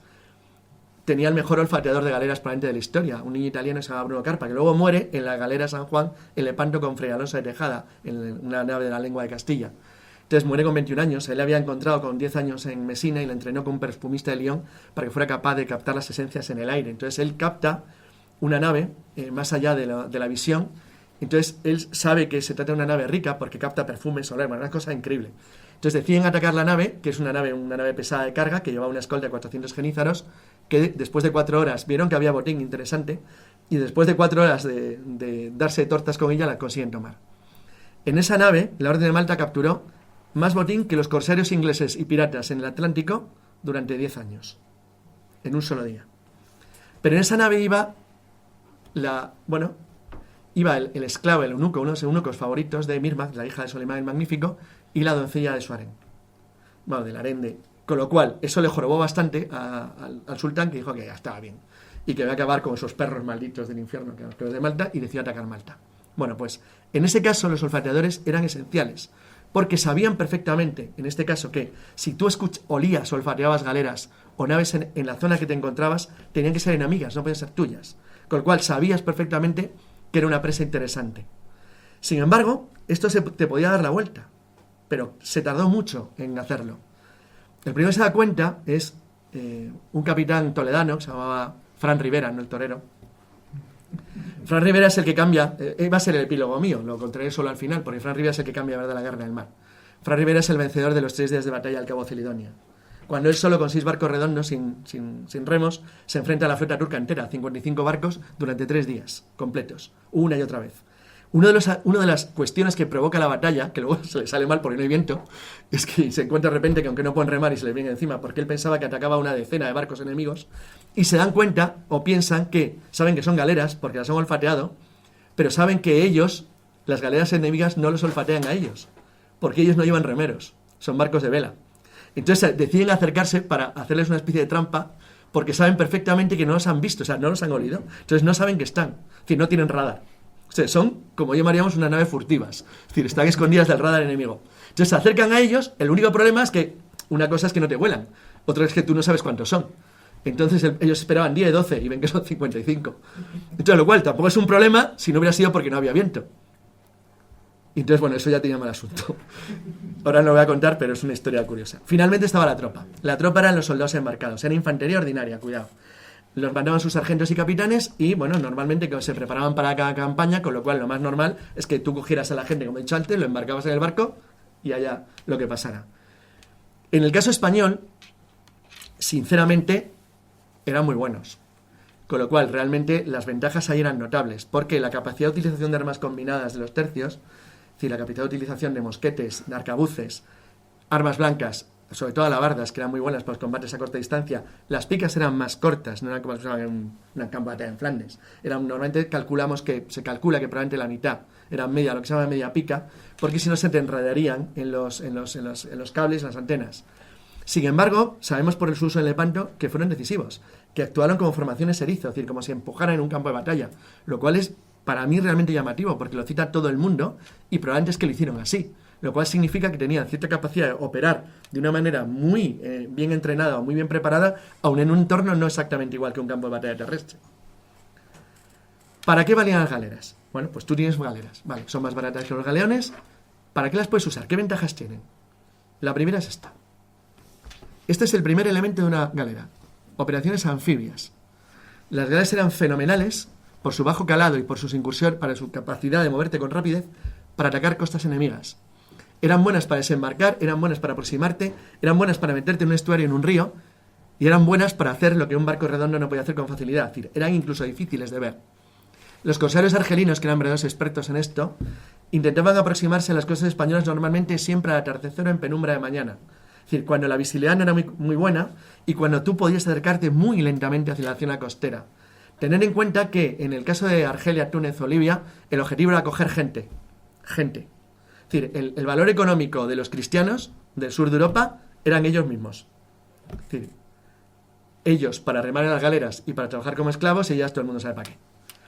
tenía el mejor olfateador de galeras probablemente de la historia, un niño italiano que se llama Bruno Carpa, que luego muere en la galera San Juan en Lepanto con Fray Alonso de Tejada, en una nave de la Lengua de Castilla. Entonces muere con 21 años, él le había encontrado con 10 años en Mesina y le entrenó con un perfumista de Lyon para que fuera capaz de captar las esencias en el aire. Entonces él capta una nave más allá de la visión. Entonces él sabe que se trata de una nave rica porque capta perfumes solar, una cosa increíble. Entonces deciden atacar la nave, que es una nave pesada de carga, que llevaba una escolta de 400 genízaros, que después de 4 horas vieron que había botín interesante, y después de 4 horas de darse tortas con ella, la consiguen tomar. En esa nave, la Orden de Malta capturó más botín que los corsarios ingleses y piratas en el Atlántico durante 10 años, en un solo día. Pero en esa nave iba iba el esclavo, el eunuco, uno de los eunucos favoritos de Mirmaz, la hija de Solimán el Magnífico, y la doncella de su harén. Bueno, del harén de... Con lo cual, eso le jorobó bastante al sultán, que dijo que ya estaba bien. Y que iba a acabar con esos perros malditos del infierno, que los de Malta, y decidió atacar Malta. Bueno, pues, en ese caso, los olfateadores eran esenciales. Porque sabían perfectamente, en este caso, que si tú olías o olfateabas galeras o naves en la zona que te encontrabas, tenían que ser enemigas, no podían ser tuyas. Con lo cual, sabías perfectamente que era una presa interesante. Sin embargo, esto te podía dar la vuelta, pero se tardó mucho en hacerlo. El primero que se da cuenta es un capitán toledano que se llamaba Fran Rivera, no el torero. Fran Rivera es el que cambia, va a ser el epílogo mío, lo contaré solo al final, porque Fran Rivera es el que cambia de la guerra en el mar. Fran Rivera es el vencedor de los 3 días de batalla al Cabo Celidonia. Cuando él solo con 6 barcos redondos, sin remos, se enfrenta a la flota turca entera, 55 barcos, durante 3 días completos, una y otra vez. Una de las cuestiones que provoca la batalla, que luego se le sale mal porque no hay viento, es que se encuentra de repente que aunque no pueden remar y se le viene encima, porque él pensaba que atacaba una decena de barcos enemigos, y se dan cuenta o piensan que, saben que son galeras, porque las han olfateado, pero saben que ellos, las galeras enemigas, no los olfatean a ellos, porque ellos no llevan remeros, son barcos de vela. Entonces deciden acercarse para hacerles una especie de trampa, porque saben perfectamente que no los han visto, o sea, no los han olido, entonces no saben que están, es decir, no tienen radar. O sea, son, como llamaríamos, unas naves furtivas. Es decir, están escondidas del radar enemigo. Entonces se acercan a ellos. El único problema es que una cosa es que no te vuelan. Otra es que tú no sabes cuántos son. Entonces ellos esperaban 10, 12 y ven que son 55. Entonces, lo cual tampoco es un problema si no hubiera sido porque no había viento. Y entonces, bueno, eso ya tenía mal asunto. Ahora no lo voy a contar, pero es una historia curiosa. Finalmente estaba la tropa. La tropa eran los soldados embarcados. Era infantería ordinaria, cuidado. Los mandaban sus sargentos y capitanes y, bueno, normalmente se preparaban para cada campaña, con lo cual lo más normal es que tú cogieras a la gente, como he dicho antes, lo embarcabas en el barco y allá lo que pasara. En el caso español, sinceramente, eran muy buenos. Con lo cual, realmente, las ventajas ahí eran notables, porque la capacidad de utilización de armas combinadas de los tercios, es decir, la capacidad de utilización de mosquetes, de arcabuces, armas blancas, sobre todo alabardas, que eran muy buenas para los combates a corta distancia. Las picas eran más cortas, no eran como se usaban en una combate en Flandes. Normalmente se calcula que probablemente la mitad eran media, lo que se llama media pica, porque si no se te enredarían en los cables, en las antenas. Sin embargo, sabemos por el uso del Lepanto que fueron decisivos, que actuaron como formaciones erizo, es decir, como si empujaran en un campo de batalla, lo cual es para mí realmente llamativo, porque lo cita todo el mundo y probablemente es que lo hicieron así. Lo cual significa que tenían cierta capacidad de operar de una manera muy bien entrenada o muy bien preparada, aun en un entorno no exactamente igual que un campo de batalla terrestre. ¿Para qué valían las galeras? Bueno, pues tú tienes galeras, vale, son más baratas que los galeones. ¿Para qué las puedes usar? ¿Qué ventajas tienen? La primera es esta. Este es el primer elemento de una galera. Operaciones anfibias. Las galeras eran fenomenales por su bajo calado y por sus incursiones, para su capacidad de moverte con rapidez, para atacar costas enemigas. Eran buenas para desembarcar, eran buenas para aproximarte, eran buenas para meterte en un estuario, en un río, y eran buenas para hacer lo que un barco redondo no podía hacer con facilidad. Es decir, eran incluso difíciles de ver. Los corsarios argelinos, que eran verdaderos expertos en esto, intentaban aproximarse a las costas españolas normalmente siempre al atardecer o en penumbra de mañana. Es decir, cuando la visibilidad no era muy buena y cuando tú podías acercarte muy lentamente hacia la zona costera. Tener en cuenta que en el caso de Argelia, Túnez o Libia, el objetivo era coger gente. Es decir, el valor económico de los cristianos del sur de Europa eran ellos mismos. Es decir, ellos para remar en las galeras y para trabajar como esclavos, y ya todo el mundo sabe para qué.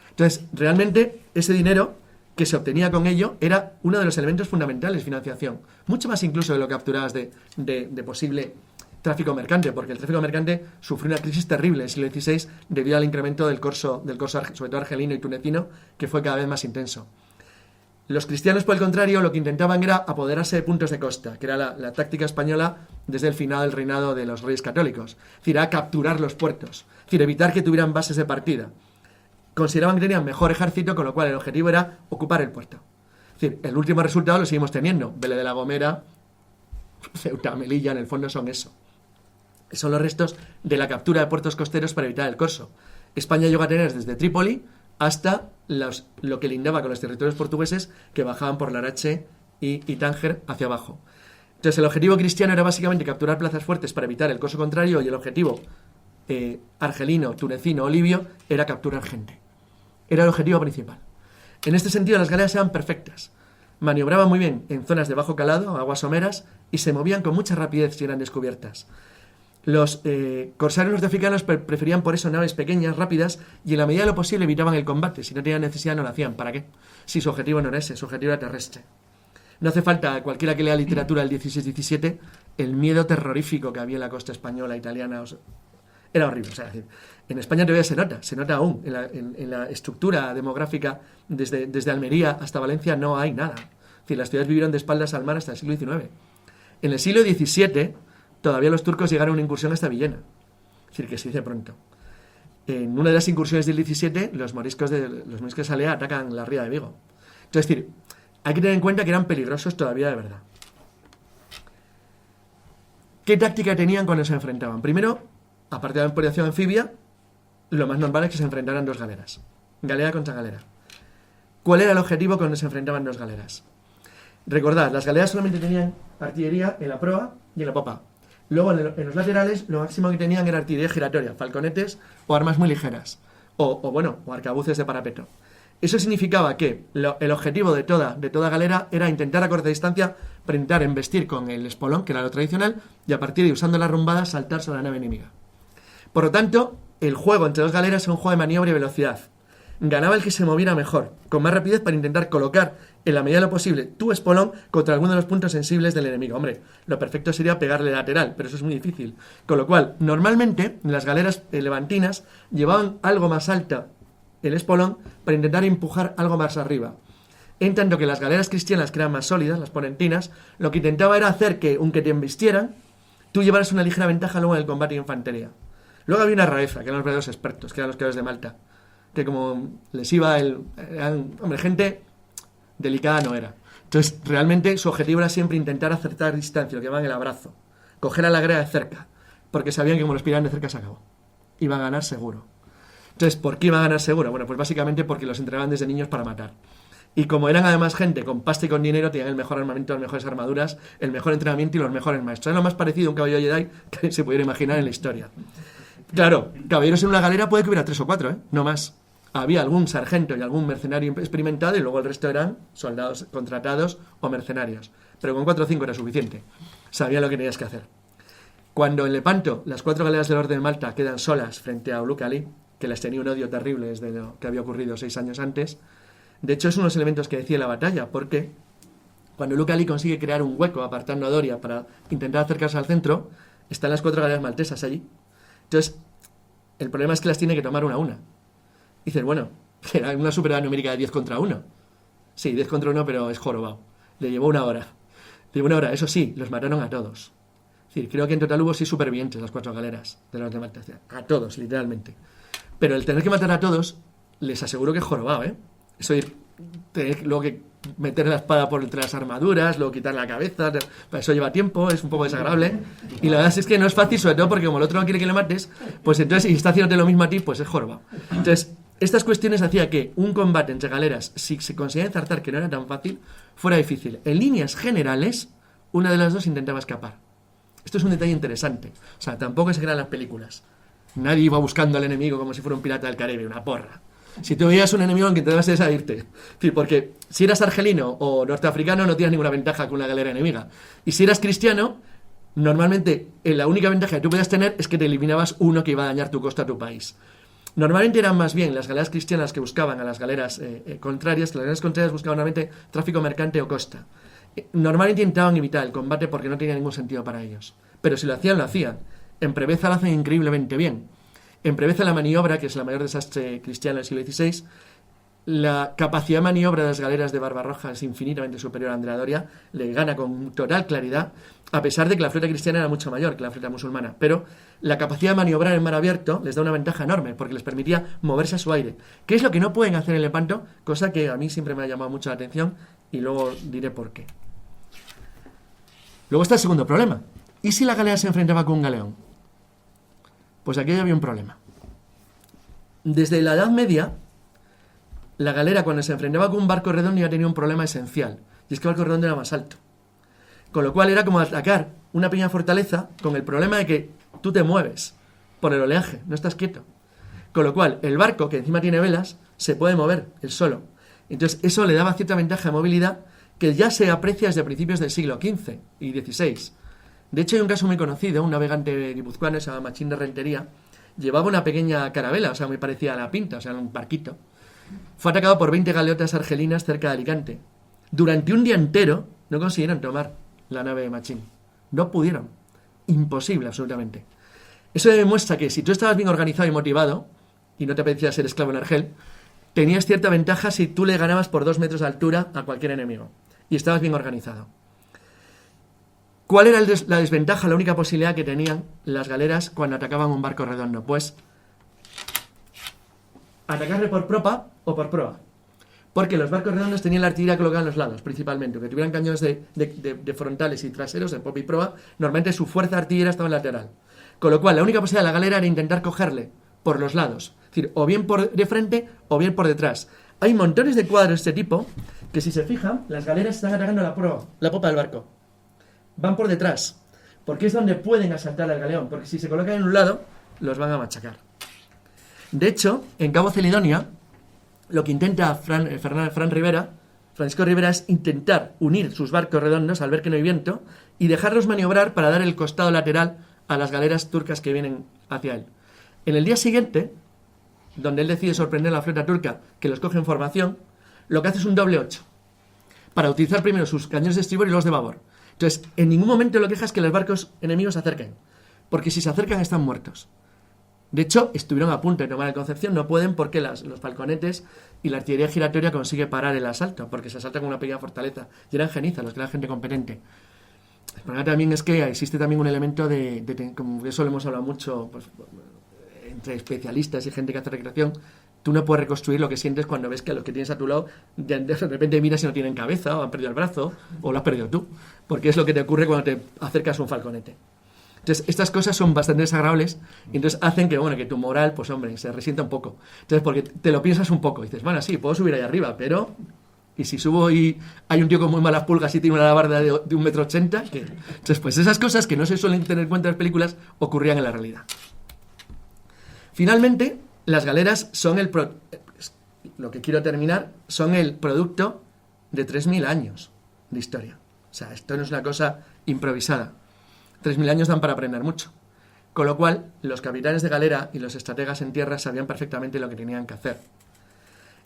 Entonces, realmente, ese dinero que se obtenía con ello era uno de los elementos fundamentales de financiación. Mucho más incluso de lo que capturabas de posible tráfico mercante, porque el tráfico mercante sufrió una crisis terrible en el siglo XVI debido al incremento del corso sobre todo argelino y tunecino, que fue cada vez más intenso. Los cristianos, por el contrario, lo que intentaban era apoderarse de puntos de costa, que era la táctica española desde el final del reinado de los reyes católicos. Es decir, a capturar los puertos. Es decir, evitar que tuvieran bases de partida. Consideraban que tenían mejor ejército, con lo cual el objetivo era ocupar el puerto. Es decir, el último resultado lo seguimos teniendo. Vélez de la Gomera, Ceuta, Melilla, en el fondo son eso. Son los restos de la captura de puertos costeros para evitar el corso. España llegó a tener desde Trípoli hasta lo que lindaba con los territorios portugueses que bajaban por Larache y Tánger hacia abajo. Entonces el objetivo cristiano era básicamente capturar plazas fuertes para evitar el corso contrario, y el objetivo argelino, tunecino o libio era capturar gente. Era el objetivo principal. En este sentido, las galeras eran perfectas. Maniobraban muy bien en zonas de bajo calado, aguas someras, y se movían con mucha rapidez si eran descubiertas. Los corsarios norteafricanos preferían por eso naves pequeñas, rápidas, y en la medida de lo posible evitaban el combate. Si no tenían necesidad, no lo hacían. ¿Para qué? Si su objetivo no era ese, su objetivo era terrestre. No hace falta, cualquiera que lea literatura del 16-17, el miedo terrorífico que había en la costa española, italiana, era horrible. O sea, en España todavía se nota aún. En la estructura demográfica, desde Almería hasta Valencia, no hay nada. Es decir, las ciudades vivieron de espaldas al mar hasta el siglo XIX. En el siglo XVII, todavía los turcos llegaron a una incursión hasta Villena. Es decir, que se dice pronto. En una de las incursiones del XVII, los moriscos de Salea atacan la ría de Vigo. Entonces, es decir, hay que tener en cuenta que eran peligrosos todavía de verdad. ¿Qué táctica tenían cuando se enfrentaban? Primero, aparte de la operación anfibia, lo más normal es que se enfrentaran dos galeras. Galera contra galera. ¿Cuál era el objetivo cuando se enfrentaban dos galeras? Recordad, las galeras solamente tenían artillería en la proa y en la popa. Luego, en los laterales, lo máximo que tenían era artillería giratoria, falconetes o armas muy ligeras. O arcabuces de parapeto. Eso significaba que el objetivo de toda galera era intentar a corta distancia para intentar embestir con el espolón, que era lo tradicional, y a partir de usando la rumbada saltar sobre la nave enemiga. Por lo tanto, el juego entre dos galeras era un juego de maniobra y velocidad. Ganaba el que se moviera mejor, con más rapidez, para intentar colocar, en la medida de lo posible, tu espolón contra alguno de los puntos sensibles del enemigo. Hombre, lo perfecto sería pegarle lateral, pero eso es muy difícil. Con lo cual, normalmente, las galeras levantinas llevaban algo más alta el espolón para intentar empujar algo más arriba. En tanto que las galeras cristianas, que eran más sólidas, las ponentinas, lo que intentaba era hacer que, aunque te embistieran, tú llevaras una ligera ventaja luego en el combate de infantería. Luego había una rareza, que eran los verdaderos expertos, que eran los caballeros de Malta, que como les iba hombre, gente delicada no era. Entonces, realmente su objetivo era siempre intentar acertar distancia, lo que llaman el abrazo, coger a la galera de cerca, porque sabían que como los pillaban de cerca se acabó. Iban a ganar seguro. Entonces, ¿por qué iban a ganar seguro? Bueno, pues básicamente porque los entrenaban desde niños para matar. Y como eran además gente con pasta y con dinero, tenían el mejor armamento, las mejores armaduras, el mejor entrenamiento y los mejores maestros. Es lo más parecido a un caballero Jedi que se pudiera imaginar en la historia. Claro, caballeros en una galera puede que hubiera 3 o 4, no más. Había algún sargento y algún mercenario experimentado y luego el resto eran soldados contratados o mercenarios. Pero con 4 o 5 era suficiente. Sabían lo que tenías que hacer. Cuando en Lepanto las 4 galeras del Orden de Malta quedan solas frente a Ulúcali, que les tenía un odio terrible desde lo que había ocurrido 6 años antes, de hecho es uno de los elementos que decía la batalla, porque cuando Ulúcali consigue crear un hueco apartando a Doria para intentar acercarse al centro, están las 4 galeras maltesas allí. Entonces, el problema es que las tiene que tomar una a una. Dices, bueno, era una superioridad numérica de 10 contra 1. Sí, 10 contra 1, pero es jorobado. Le llevó una hora. Eso sí, los mataron a todos. Es decir, creo que en total hubo 6 supervivientes, las 4 galeras de los de Malta. A todos, literalmente. Pero el tener que matar a todos, les aseguro que es jorobado, ¿eh? Eso ir, tener luego que meter la espada por entre las armaduras, luego quitar la cabeza, eso lleva tiempo, es un poco desagradable. Y la verdad es que no es fácil, sobre todo porque como el otro no quiere que le mates, pues entonces, y está haciéndote lo mismo a ti, pues es jorobado. Entonces, estas cuestiones hacían que un combate entre galeras, si se conseguía enzartar que no era tan fácil, fuera difícil. En líneas generales, una de las dos intentaba escapar. Esto es un detalle interesante. O sea, tampoco se crean las películas. Nadie iba buscando al enemigo como si fuera un pirata del Caribe, una porra. Si tú veías un enemigo en que te debes de salirte. Es decir, porque si eras argelino o norteafricano no tienes ninguna ventaja con una galera enemiga. Y si eras cristiano, normalmente la única ventaja que tú podías tener es que te eliminabas uno que iba a dañar tu costa a tu país. Normalmente eran más bien las galeras cristianas que buscaban a las galeras contrarias, que las galeras contrarias buscaban normalmente tráfico mercante o costa. Normalmente intentaban evitar el combate porque no tenía ningún sentido para ellos. Pero si lo hacían, lo hacían. En Preveza lo hacen increíblemente bien. En Preveza la maniobra, que es la mayor desastre cristiano del siglo XVI, la capacidad de maniobra de las galeras de Barbarroja es infinitamente superior a Andrea Doria, le gana con total claridad, a pesar de que la flota cristiana era mucho mayor que la flota musulmana. Pero la capacidad de maniobrar en mar abierto les da una ventaja enorme, porque les permitía moverse a su aire. ¿Qué es lo que no pueden hacer en Lepanto? Cosa que a mí siempre me ha llamado mucho la atención, y luego diré por qué. Luego está el segundo problema. ¿Y si la galera se enfrentaba con un galeón? Pues aquí había un problema. Desde la Edad Media, la galera cuando se enfrentaba con un barco redondo ya tenía un problema esencial, y es que el barco redondo era más alto. Con lo cual era como atacar una pequeña fortaleza con el problema de que tú te mueves por el oleaje, no estás quieto. Con lo cual el barco, que encima tiene velas, se puede mover él solo. Entonces, eso le daba cierta ventaja de movilidad que ya se aprecia desde principios del siglo XV y XVI. De hecho, hay un caso muy conocido, un navegante guipuzcoano, se llama Machín de Rentería, llevaba una pequeña carabela, o sea, muy parecida a la Pinta, o sea, un barquito. Fue atacado por 20 galeotas argelinas cerca de Alicante. Durante un día entero no consiguieron tomar la nave de Machín. No pudieron. Imposible, absolutamente. Eso demuestra que si tú estabas bien organizado y motivado, y no te apetecía ser esclavo en Argel, tenías cierta ventaja si tú le ganabas por 2 metros de altura a cualquier enemigo. Y estabas bien organizado. ¿Cuál era la desventaja, la única posibilidad que tenían las galeras cuando atacaban un barco redondo? Pues atacarle por propa o por proa. Porque los barcos redondos tenían la artillería colocada en los lados, principalmente. Que tuvieran cañones de frontales y traseros, de popa y proa, normalmente su fuerza artillera estaba en lateral. Con lo cual, la única posibilidad de la galera era intentar cogerle por los lados. Es decir, o bien por de frente o bien por detrás. Hay montones de cuadros de este tipo que, si se fijan, las galeras están atacando la proa, la popa del barco. Van por detrás, porque es donde pueden asaltar al galeón, porque si se colocan en un lado, los van a machacar. De hecho, en Cabo Celidonia, lo que intenta Francisco Rivera, es intentar unir sus barcos redondos al ver que no hay viento y dejarlos maniobrar para dar el costado lateral a las galeras turcas que vienen hacia él. En el día siguiente, donde él decide sorprender a la flota turca, que los coge en formación, lo que hace es un doble 8, para utilizar primero sus cañones de estribor y los de babor. Entonces, en ningún momento lo que deja es que los barcos enemigos se acerquen, porque si se acercan están muertos. De hecho, estuvieron a punto de tomar el Concepción, no pueden porque los falconetes y la artillería giratoria consigue parar el asalto, porque se asalta con una pequeña fortaleza. Y eran genizas, los que eran gente competente. El problema también es que existe también un elemento como eso lo hemos hablado mucho, pues, entre especialistas y gente que hace recreación. Tú no puedes reconstruir lo que sientes cuando ves que a los que tienes a tu lado de repente miras y no tienen cabeza, o han perdido el brazo, o lo has perdido tú, porque es lo que te ocurre cuando te acercas a un falconete. Entonces, estas cosas son bastante desagradables y entonces hacen que tu moral, pues hombre, se resienta un poco. Entonces, porque te lo piensas un poco y dices, bueno, sí, puedo subir ahí arriba, pero... Y si subo y hay un tío con muy malas pulgas y tiene una alabarda de 1,80 m, ¿qué? Entonces, pues esas cosas que no se suelen tener en cuenta en las películas ocurrían en la realidad. Finalmente, las galeras son lo que quiero terminar, son el producto de 3.000 años de historia. O sea, esto no es una cosa improvisada. 3.000 años dan para aprender mucho. Con lo cual, los capitanes de galera y los estrategas en tierra sabían perfectamente lo que tenían que hacer.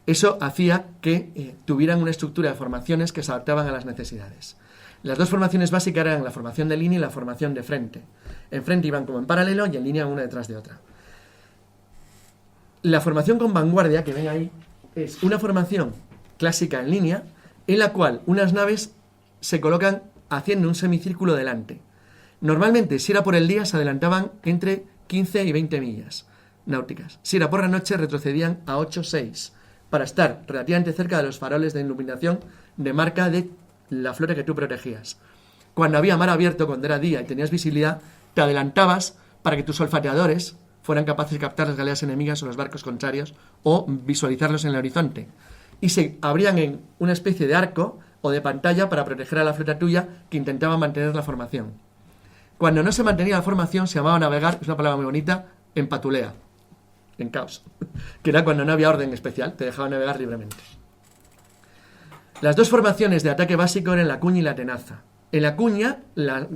Eso hacía que tuvieran una estructura de formaciones que se adaptaban a las necesidades. Las dos formaciones básicas eran la formación de línea y la formación de frente. En frente iban como en paralelo y en línea una detrás de otra. La formación con vanguardia, que ven ahí, es una formación clásica en línea, en la cual unas naves se colocan haciendo un semicírculo delante. Normalmente, si era por el día, se adelantaban entre 15 y 20 millas náuticas. Si era por la noche, retrocedían a 8 o 6, para estar relativamente cerca de los faroles de iluminación de marca de la flota que tú protegías. Cuando había mar abierto, cuando era día y tenías visibilidad, te adelantabas para que tus olfateadores fueran capaces de captar las galeras enemigas o los barcos contrarios o visualizarlos en el horizonte. Y se abrían en una especie de arco o de pantalla para proteger a la flota tuya que intentaba mantener la formación. Cuando no se mantenía la formación, se llamaba navegar, es una palabra muy bonita, en patulea, en caos, que era cuando no había orden especial, te dejaba navegar libremente. Las dos formaciones de ataque básico eran la cuña y la tenaza. En la cuña,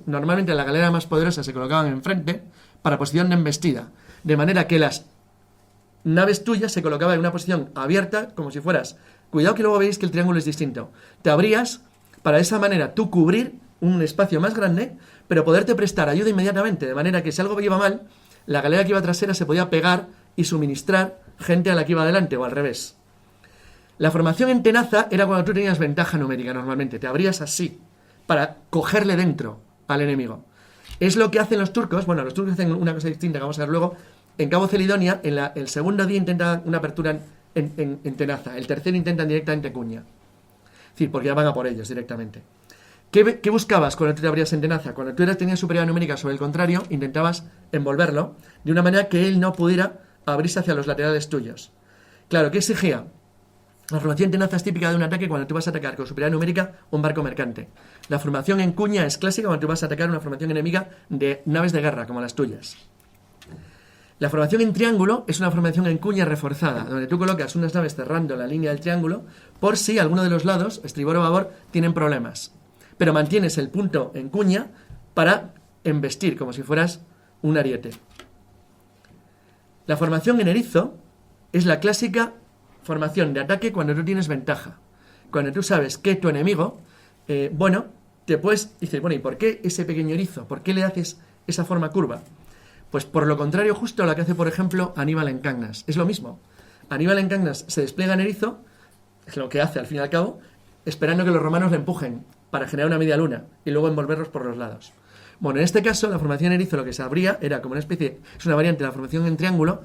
normalmente la galera más poderosa se colocaban enfrente para posición de embestida, de manera que las naves tuyas se colocaban en una posición abierta, como si fueras... Cuidado que luego veis que el triángulo es distinto. Te abrías para de esa manera tú cubrir un espacio más grande, pero poderte prestar ayuda inmediatamente, de manera que si algo iba mal, la galera que iba trasera se podía pegar y suministrar gente a la que iba adelante, o al revés. La formación en tenaza era cuando tú tenías ventaja numérica normalmente. Te abrías así, para cogerle dentro al enemigo. Es lo que hacen los turcos. Bueno, los turcos hacen una cosa distinta que vamos a ver luego. En Cabo Celidonia, el segundo día intentan una apertura en tenaza. El tercero intentan directamente cuña. Es decir, porque ya van a por ellos directamente. ¿Qué buscabas cuando tú te abrías en tenaza? Cuando tú tenías superioridad numérica sobre el contrario, intentabas envolverlo de una manera que él no pudiera abrirse hacia los laterales tuyos. Claro, ¿qué exigía? La formación en tenaza es típica de un ataque cuando tú vas a atacar con superioridad numérica un barco mercante. La formación en cuña es clásica cuando tú vas a atacar una formación enemiga de naves de guerra, como las tuyas. La formación en triángulo es una formación en cuña reforzada, donde tú colocas unas naves cerrando la línea del triángulo por si alguno de los lados, estribor o babor, tienen problemas. Pero mantienes el punto en cuña para embestir, como si fueras un ariete. La formación en erizo es la clásica formación de ataque cuando tú tienes ventaja. Cuando tú sabes que tu enemigo, te puedes decir, bueno, ¿y por qué ese pequeño erizo? ¿Por qué le haces esa forma curva? Pues por lo contrario justo a lo que hace, por ejemplo, Aníbal en Cangas. Es lo mismo. Aníbal en Cangas se despliega en erizo, es lo que hace al fin y al cabo, esperando que los romanos le empujen para generar una media luna y luego envolverlos por los lados. Bueno, en este caso, la formación en erizo lo que se abría era como una especie, es una variante de la formación en triángulo,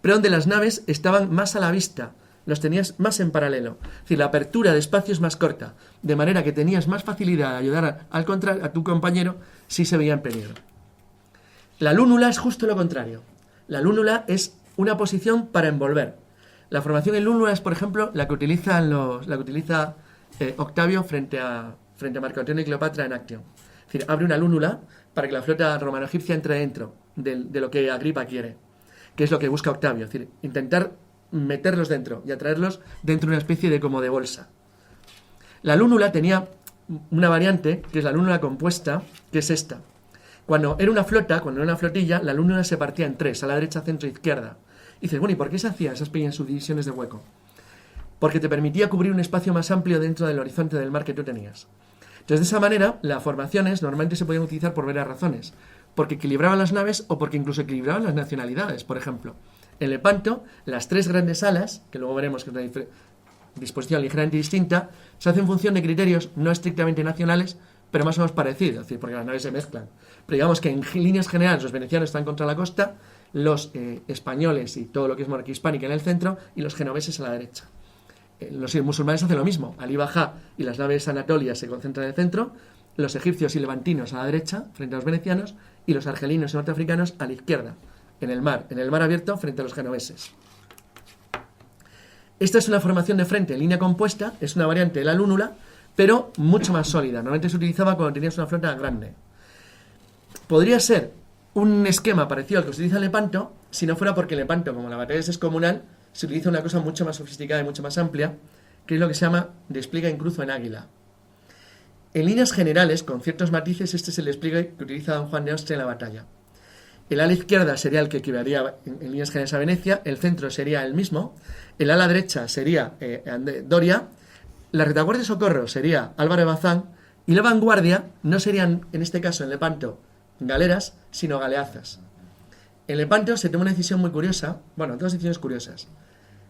pero donde las naves estaban más a la vista, los tenías más en paralelo. Es decir, la apertura de espacio es más corta, de manera que tenías más facilidad de ayudar a tu compañero si se veía en peligro. La lúnula es justo lo contrario. La lúnula es una posición para envolver. La formación en lúnula es, por ejemplo, la que utiliza Octavio frente a Marco Antonio y Cleopatra en Actium. Es decir, abre una lúnula para que la flota romano-egipcia entre dentro de lo que Agripa quiere, que es lo que busca Octavio. Es decir, intentar meterlos dentro y atraerlos dentro de una especie de como de bolsa. La lúnula tenía una variante, que es la lúnula compuesta, que es esta. Cuando era una flotilla, la lúnula se partía en tres, a la derecha, centro e izquierda. Y dices, bueno, ¿y por qué se hacía esas pequeñas subdivisiones de hueco? Porque te permitía cubrir un espacio más amplio dentro del horizonte del mar que tú tenías. Entonces, de esa manera, las formaciones normalmente se podían utilizar por varias razones. Porque equilibraban las naves o porque incluso equilibraban las nacionalidades. Por ejemplo, en Lepanto, las tres grandes alas, que luego veremos que es una disposición ligeramente distinta, se hace en función de criterios no estrictamente nacionales, pero más o menos parecidos, es decir, porque las naves se mezclan. Pero digamos que en líneas generales los venecianos están contra la costa, los españoles y todo lo que es monarquía hispánica en el centro y los genoveses a la derecha. Los musulmanes hacen lo mismo. Alí Bajá y las naves anatolias se concentran en el centro, los egipcios y levantinos a la derecha frente a los venecianos y los argelinos y norteafricanos a la izquierda, en el mar abierto frente a los genoveses. Esta es una formación de frente en línea compuesta, es una variante de la lúnula, pero mucho más sólida. Normalmente se utilizaba cuando tenías una flota grande. Podría ser un esquema parecido al que se utiliza en Lepanto, si no fuera porque en Lepanto, como la batalla es descomunal, se utiliza una cosa mucho más sofisticada y mucho más amplia, que es lo que se llama despliegue en cruz o en águila. En líneas generales, con ciertos matices, este es el despliegue que utiliza Don Juan de Austria en la batalla. El ala izquierda sería el que equivaldría en líneas generales a Venecia, el centro sería el mismo, el ala derecha sería Doria, la retaguardia de socorro sería Álvaro de Bazán, y la vanguardia no serían, en este caso en Lepanto, galeras, sino galeazas. En Lepanto se toma una decisión muy curiosa, dos decisiones curiosas.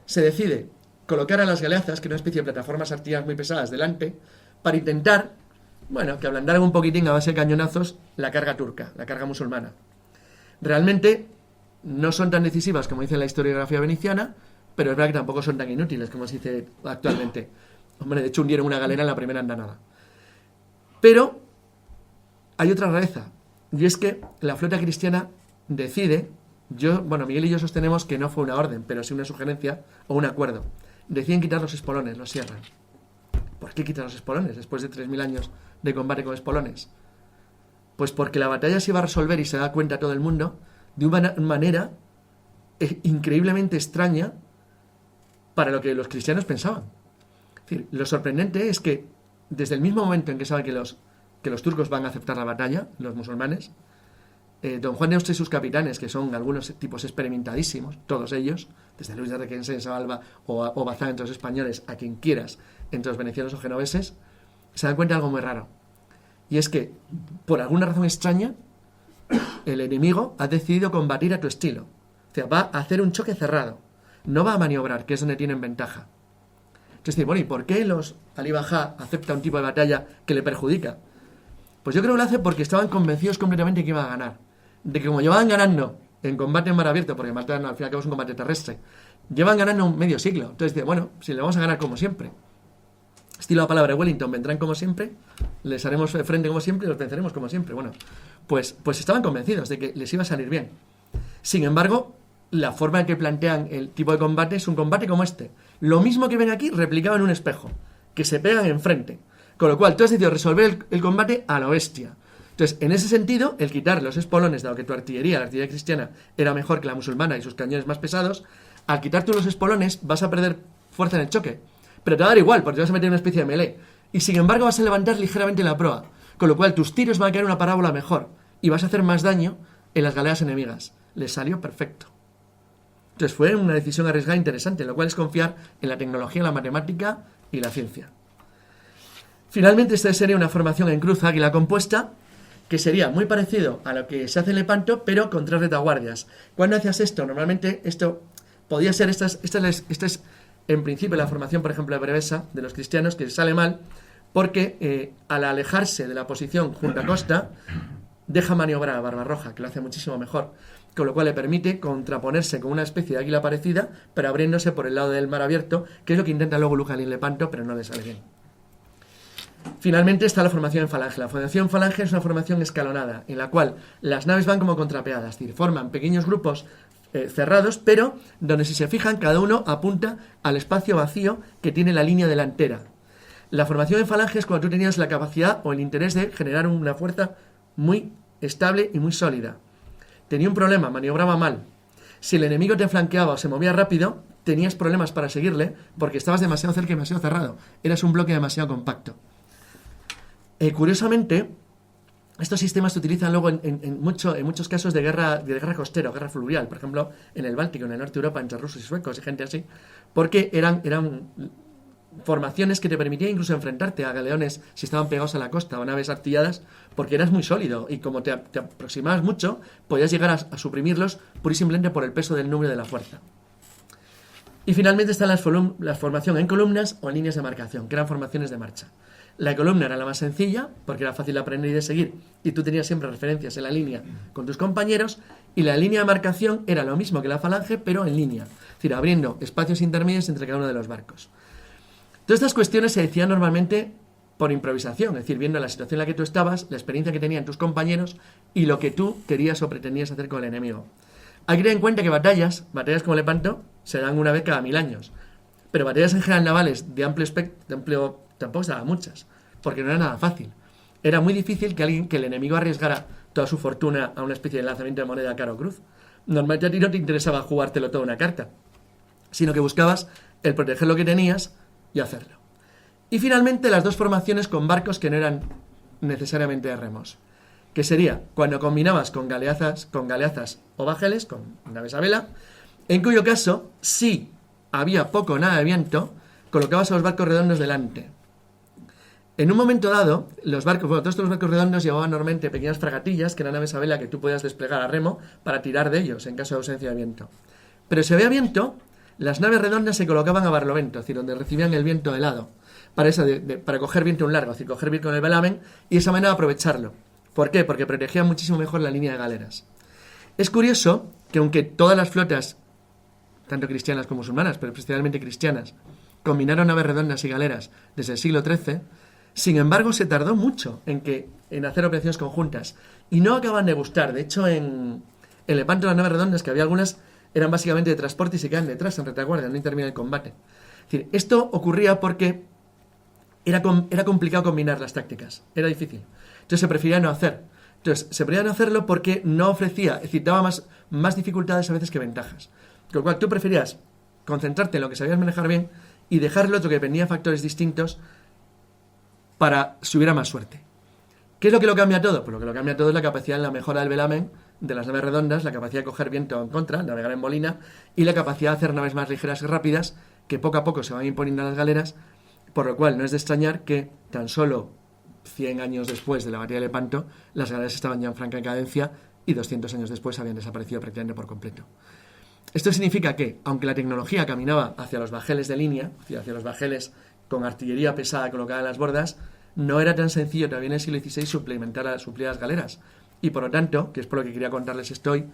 Se decide colocar a las galeazas, que es una especie de plataformas artilladas muy pesadas, delante, para intentar, que ablandaran un poquitín a base de cañonazos la carga turca, la carga musulmana. Realmente no son tan decisivas como dice la historiografía veneciana, pero es verdad que tampoco son tan inútiles como se dice actualmente. Hombre, de hecho hundieron una galera en la primera andanada. Pero hay otra rareza, y es que la flota cristiana decide, Miguel y yo sostenemos que no fue una orden, pero sí una sugerencia o un acuerdo. Deciden quitar los espolones, los cierran. ¿Por qué quitan los espolones después de 3.000 años de combate con espolones? Pues porque la batalla se iba a resolver y se da cuenta todo el mundo de una manera increíblemente extraña para lo que los cristianos pensaban. Es decir, lo sorprendente es que desde el mismo momento en que saben que los turcos van a aceptar la batalla, los musulmanes, Don Juan de Austria y sus capitanes, que son algunos tipos experimentadísimos, todos ellos, desde Luis de Requense en Salva o Bazán entre los españoles, a quien quieras, entre los venecianos o genoveses, se dan cuenta de algo muy raro. Y es que, por alguna razón extraña, el enemigo ha decidido combatir a tu estilo. O sea, va a hacer un choque cerrado. No va a maniobrar, que es donde tienen ventaja. Entonces, ¿y por qué los Alí Bajá acepta un tipo de batalla que le perjudica? Pues yo creo que lo hace porque estaban convencidos completamente que iban a ganar. De que como llevaban ganando en combate en mar abierto, porque al fin y al cabo es un combate terrestre, llevan ganando un medio siglo. Entonces dice, si le vamos a ganar como siempre. Estilo la palabra de Wellington, vendrán como siempre, les haremos frente como siempre y los venceremos como siempre. Pues estaban convencidos de que les iba a salir bien. Sin embargo, la forma en que plantean el tipo de combate es un combate como este. Lo mismo que ven aquí, replicado en un espejo, que se pegan enfrente. Con lo cual, tú has decidido resolver el combate a la bestia. Entonces, en ese sentido, el quitar los espolones, dado que tu artillería, la artillería cristiana, era mejor que la musulmana y sus cañones más pesados, al quitar tú los espolones vas a perder fuerza en el choque. Pero te va a dar igual, porque te vas a meter en una especie de melee. Y sin embargo vas a levantar ligeramente la proa, con lo cual tus tiros van a caer en una parábola mejor y vas a hacer más daño en las galeras enemigas. Les salió perfecto. Entonces fue una decisión arriesgada interesante, lo cual es confiar en la tecnología, la matemática y la ciencia. Finalmente, esta sería una formación en cruz águila compuesta, que sería muy parecido a lo que se hace en Lepanto, pero con 3 retaguardias. ¿Cuándo hacías esto? Normalmente esto podía ser, esta es en principio la formación, por ejemplo, de Brevesa, de los cristianos, que sale mal, porque al alejarse de la posición junto a costa, deja maniobrar a Barbarroja, que lo hace muchísimo mejor, con lo cual le permite contraponerse con una especie de águila parecida, pero abriéndose por el lado del mar abierto, que es lo que intenta luego Lujan en Lepanto, pero no le sale bien. Finalmente está la formación en falange. La formación en falange es una formación escalonada, en la cual las naves van como contrapeadas, es decir, forman pequeños grupos cerrados, pero donde, si se fijan, cada uno apunta al espacio vacío que tiene la línea delantera. La formación en falange es cuando tú tenías la capacidad o el interés de generar una fuerza muy estable y muy sólida. Tenía un problema, maniobraba mal. Si el enemigo te flanqueaba o se movía rápido, tenías problemas para seguirle porque estabas demasiado cerca y demasiado cerrado. Eras un bloque demasiado compacto. Curiosamente, estos sistemas se utilizan luego en muchos casos de guerra costera o guerra fluvial, por ejemplo, en el Báltico, en el norte de Europa, entre rusos y suecos y gente así, porque eran formaciones que te permitían incluso enfrentarte a galeones si estaban pegados a la costa o naves artilladas, porque eras muy sólido y como te aproximabas mucho, podías llegar a suprimirlos pura y simplemente por el peso del número de la fuerza. Y finalmente está la formación en columnas o en líneas de marcación, que eran formaciones de marcha. La columna era la más sencilla, porque era fácil de aprender y de seguir, y tú tenías siempre referencias en la línea con tus compañeros, y la línea de marcación era lo mismo que la falange, pero en línea, es decir, abriendo espacios intermedios entre cada uno de los barcos. Todas estas cuestiones se decían normalmente por improvisación, es decir, viendo la situación en la que tú estabas, la experiencia que tenían tus compañeros y lo que tú querías o pretendías hacer con el enemigo. Hay que tener en cuenta que batallas como Lepanto, se dan una vez cada 1000 años, pero batallas en general navales de amplio tampoco se daban muchas, porque no era nada fácil. Era muy difícil que el enemigo arriesgara toda su fortuna a una especie de lanzamiento de moneda cara o cruz. Normalmente a ti no te interesaba jugártelo toda una carta, sino que buscabas el proteger lo que tenías y hacerlo. Y finalmente las dos formaciones con barcos que no eran necesariamente de remos, que sería cuando combinabas con galeazas o bajeles, con naves a vela, en cuyo caso, si había poco o nada de viento, colocabas a los barcos redondos delante. En un momento dado, todos los barcos redondos llevaban normalmente pequeñas fragatillas, que eran naves a vela que tú podías desplegar a remo para tirar de ellos en caso de ausencia de viento. Pero si había viento, las naves redondas se colocaban a barlovento, es decir, donde recibían el viento helado, para coger viento un largo, es decir, coger viento con el velamen y de esa manera aprovecharlo. ¿Por qué? Porque protegían muchísimo mejor la línea de galeras. Es curioso que aunque todas las flotas, tanto cristianas como musulmanas, pero especialmente cristianas, combinaron naves redondas y galeras desde el siglo XIII, sin embargo se tardó mucho en hacer operaciones conjuntas y no acaban de gustar. De hecho, en Lepanto las naves redondas, que había algunas, eran básicamente de transporte y se quedan detrás en retaguardia, no interviene el combate. Es decir, esto ocurría porque era complicado combinar las tácticas, era difícil. Entonces se prefería no hacer. Entonces se prefería no hacerlo porque no ofrecía, es decir, daba más dificultades a veces que ventajas. Con lo cual tú preferías concentrarte en lo que sabías manejar bien y dejar el otro que dependía de factores distintos para si hubiera más suerte. ¿Qué es lo que lo cambia todo? Pues lo que lo cambia todo es la capacidad en la mejora del velamen de las naves redondas, la capacidad de coger viento en contra, navegar en bolina, y la capacidad de hacer naves más ligeras y rápidas que poco a poco se van imponiendo a las galeras, por lo cual no es de extrañar que tan solo 100 años después de la batalla de Lepanto, las galeras estaban ya en franca decadencia y 200 años después habían desaparecido prácticamente por completo. Esto significa que, aunque la tecnología caminaba hacia los bajeles de línea, hacia los bajeles con artillería pesada colocada en las bordas, no era tan sencillo todavía en el siglo XVI suplir las galeras. Y por lo tanto, que es por lo que quería contarles esto hoy,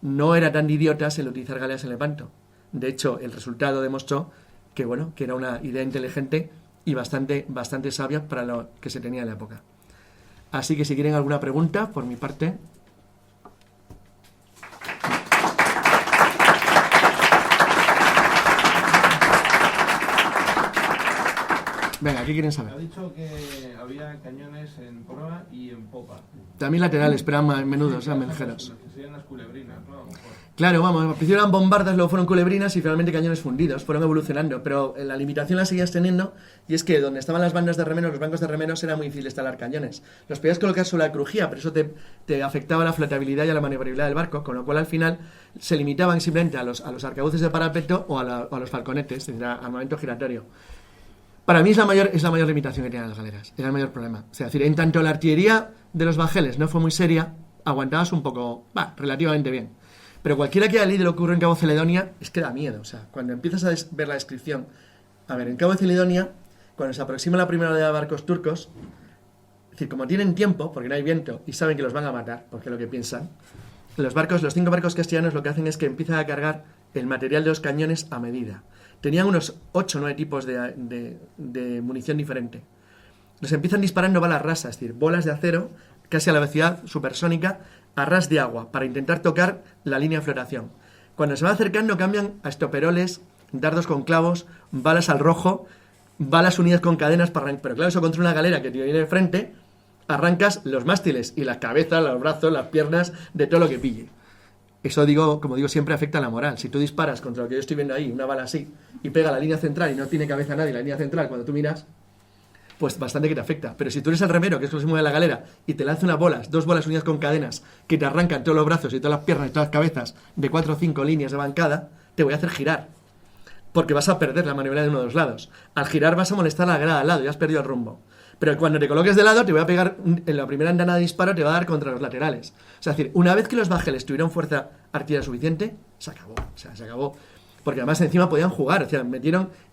no era tan de idiotas el utilizar galeras en Lepanto. De hecho, el resultado demostró que era una idea inteligente y bastante sabia para lo que se tenía en la época. Así que si quieren alguna pregunta, por mi parte. Venga, ¿qué quieren Ha saber? dicho que había cañones en proa y en popa. También laterales, pero eran más menudos, eran Las ligeros. que serían las culebrinas, ¿no? A lo mejor. Claro, vamos, al principio eran bombardas, luego fueron culebrinas y finalmente cañones fundidos, fueron evolucionando, pero la limitación la seguías teniendo, y es que donde estaban las bandas de remeros, los bancos de remeros, era muy difícil instalar cañones. Los podías colocar sobre la crujía, pero eso te afectaba a la flotabilidad y a la maniobrabilidad del barco, con lo cual al final se limitaban simplemente a los arcabuces de parapeto o a los falconetes, es decir, al armamento giratorio. Para mí es la mayor limitación que tienen las galeras, era el mayor problema. O sea, es decir, en tanto la artillería de los bajeles no fue muy seria, aguantabas un poco, relativamente bien. Pero cualquiera que haya leído lo que ocurrió en Cabo Celedonia es que da miedo. O sea, cuando empiezas a ver la descripción, a ver, en Cabo Celedonia, cuando se aproxima la primera oleada de barcos turcos, es decir, como tienen tiempo, porque no hay viento, y saben que los van a matar, porque es lo que piensan, los 5 barcos castellanos lo que hacen es que empiezan a cargar el material de los cañones a medida. Tenían unos 8 o 9 tipos de munición diferente. Los empiezan disparando balas rasas, es decir, bolas de acero, casi a la velocidad supersónica, a ras de agua, para intentar tocar la línea de flotación. Cuando se va acercando cambian a estoperoles, dardos con clavos, balas al rojo, balas unidas con cadenas para arrancar. Pero claro, eso contra una galera que te viene de frente, arrancas los mástiles y las cabezas, los brazos, las piernas, de todo lo que pille. Eso, como digo siempre, afecta a la moral. Si tú disparas contra lo que yo estoy viendo ahí, una bala así, y pega la línea central y no tiene cabeza nadie, la línea central, cuando tú miras, pues bastante que te afecta. Pero si tú eres el remero, que es lo que se mueve la galera, y te lanza dos bolas unidas con cadenas, que te arrancan todos los brazos y todas las piernas y todas las cabezas de 4 o 5 líneas de bancada, te voy a hacer girar. Porque vas a perder la maniobra de uno de los lados. Al girar vas a molestar a la grada al lado y has perdido el rumbo. Pero cuando te coloques de lado, te voy a pegar en la primera andanada de disparo, te va a dar contra los laterales. O sea, es decir, una vez que los bajeles tuvieron fuerza artillera suficiente, se acabó. O sea, se acabó. Porque además encima podían jugar. O sea,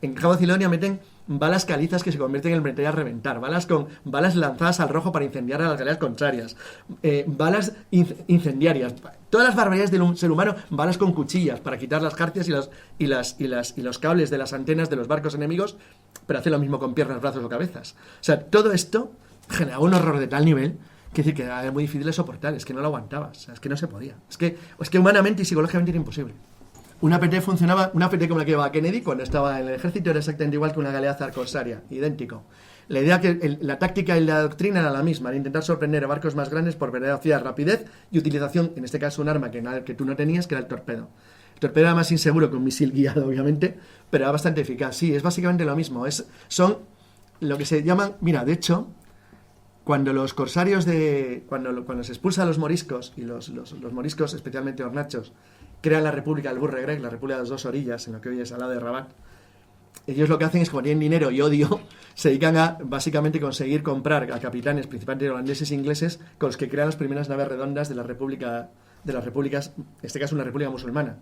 en Cabo Celedonia meten balas calizas que se convierten en el metal a reventar. Balas lanzadas al rojo para incendiar a las galeras contrarias. Balas incendiarias. Todas las barbaridades del ser humano. Balas con cuchillas para quitar las jarcias y los cables de las antenas de los barcos enemigos. Pero hace lo mismo con piernas, brazos o cabezas. O sea, todo esto generaba un horror de tal nivel que era muy difícil de soportar. Es que no lo aguantabas. O sea, es que no se podía. Es que humanamente y psicológicamente era imposible. Una PT funcionaba, una PT como la que llevaba Kennedy cuando estaba en el ejército era exactamente igual que una galea zar corsaria, idéntico. La idea la táctica y la doctrina era la misma, era intentar sorprender a barcos más grandes por velocidad, rapidez y utilización, en este caso un arma que tú no tenías, que era el torpedo. El torpedo era más inseguro que un misil guiado, obviamente, pero era bastante eficaz. Sí, es básicamente lo mismo. Son lo que se llaman, mira, de hecho, cuando los corsarios cuando se expulsa a los moriscos, y los moriscos, especialmente hornachos, crean la República del Burre Grec, la República de las Dos Orillas, en lo que hoy es al lado de Rabat. Ellos lo que hacen es, como tienen dinero y odio, se dedican a básicamente conseguir comprar a capitanes, principalmente holandeses e ingleses, con los que crean las primeras naves redondas de las repúblicas, en este caso una república musulmana.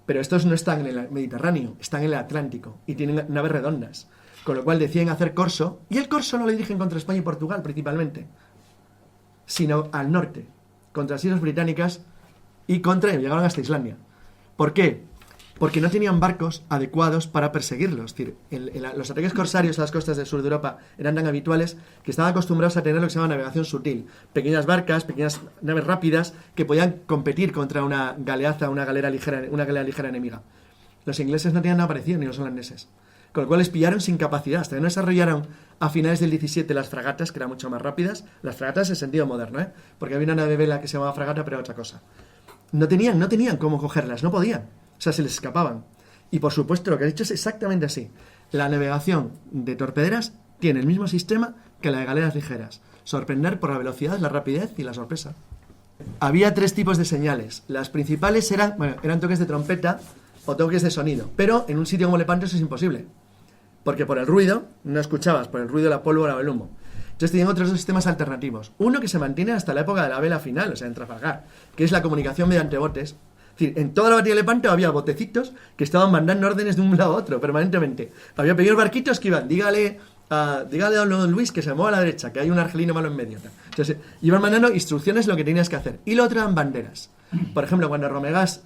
Pero estos no están en el Mediterráneo, están en el Atlántico y tienen naves redondas. Con lo cual deciden hacer corso, y el corso no lo dirigen contra España y Portugal principalmente, sino al norte, contra las islas británicas y llegaron hasta Islandia. ¿Por qué? Porque no tenían barcos adecuados para perseguirlos. Es decir, los ataques corsarios a las costas del sur de Europa eran tan habituales que estaban acostumbrados a tener lo que se llama navegación sutil. Pequeñas barcas, pequeñas naves rápidas que podían competir contra una galeaza, una galera ligera enemiga. Los ingleses no tenían nada parecido, ni los holandeses. Con lo cual les pillaron sin capacidad. Hasta que no desarrollaron a finales del 17 las fragatas, que eran mucho más rápidas. Las fragatas en sentido moderno, porque había una nave vela que se llamaba fragata, pero era otra cosa. No tenían cómo cogerlas, no podían. O sea, se les escapaban. Y por supuesto, lo que he dicho es exactamente así. La navegación de torpederas tiene el mismo sistema que la de galeras ligeras. Sorprender por la velocidad, la rapidez y la sorpresa. Había 3 tipos de señales. Las principales eran toques de trompeta o toques de sonido. Pero en un sitio como Lepanto eso es imposible. Porque por el ruido, no escuchabas, por el ruido de la pólvora o el humo. Entonces tenían otros 2 sistemas alternativos. Uno que se mantiene hasta la época de la vela final, o sea, en Trafalgar, que es la comunicación mediante botes. Es decir, en toda la batalla de Lepanto había botecitos que estaban mandando órdenes de un lado a otro, permanentemente. Había pequeños barquitos que iban, dígale a don Luis que se mueva a la derecha, que hay un argelino malo en medio. Entonces, iban mandando instrucciones de lo que tenías que hacer. Y lo otro eran banderas. Por ejemplo, cuando Romegas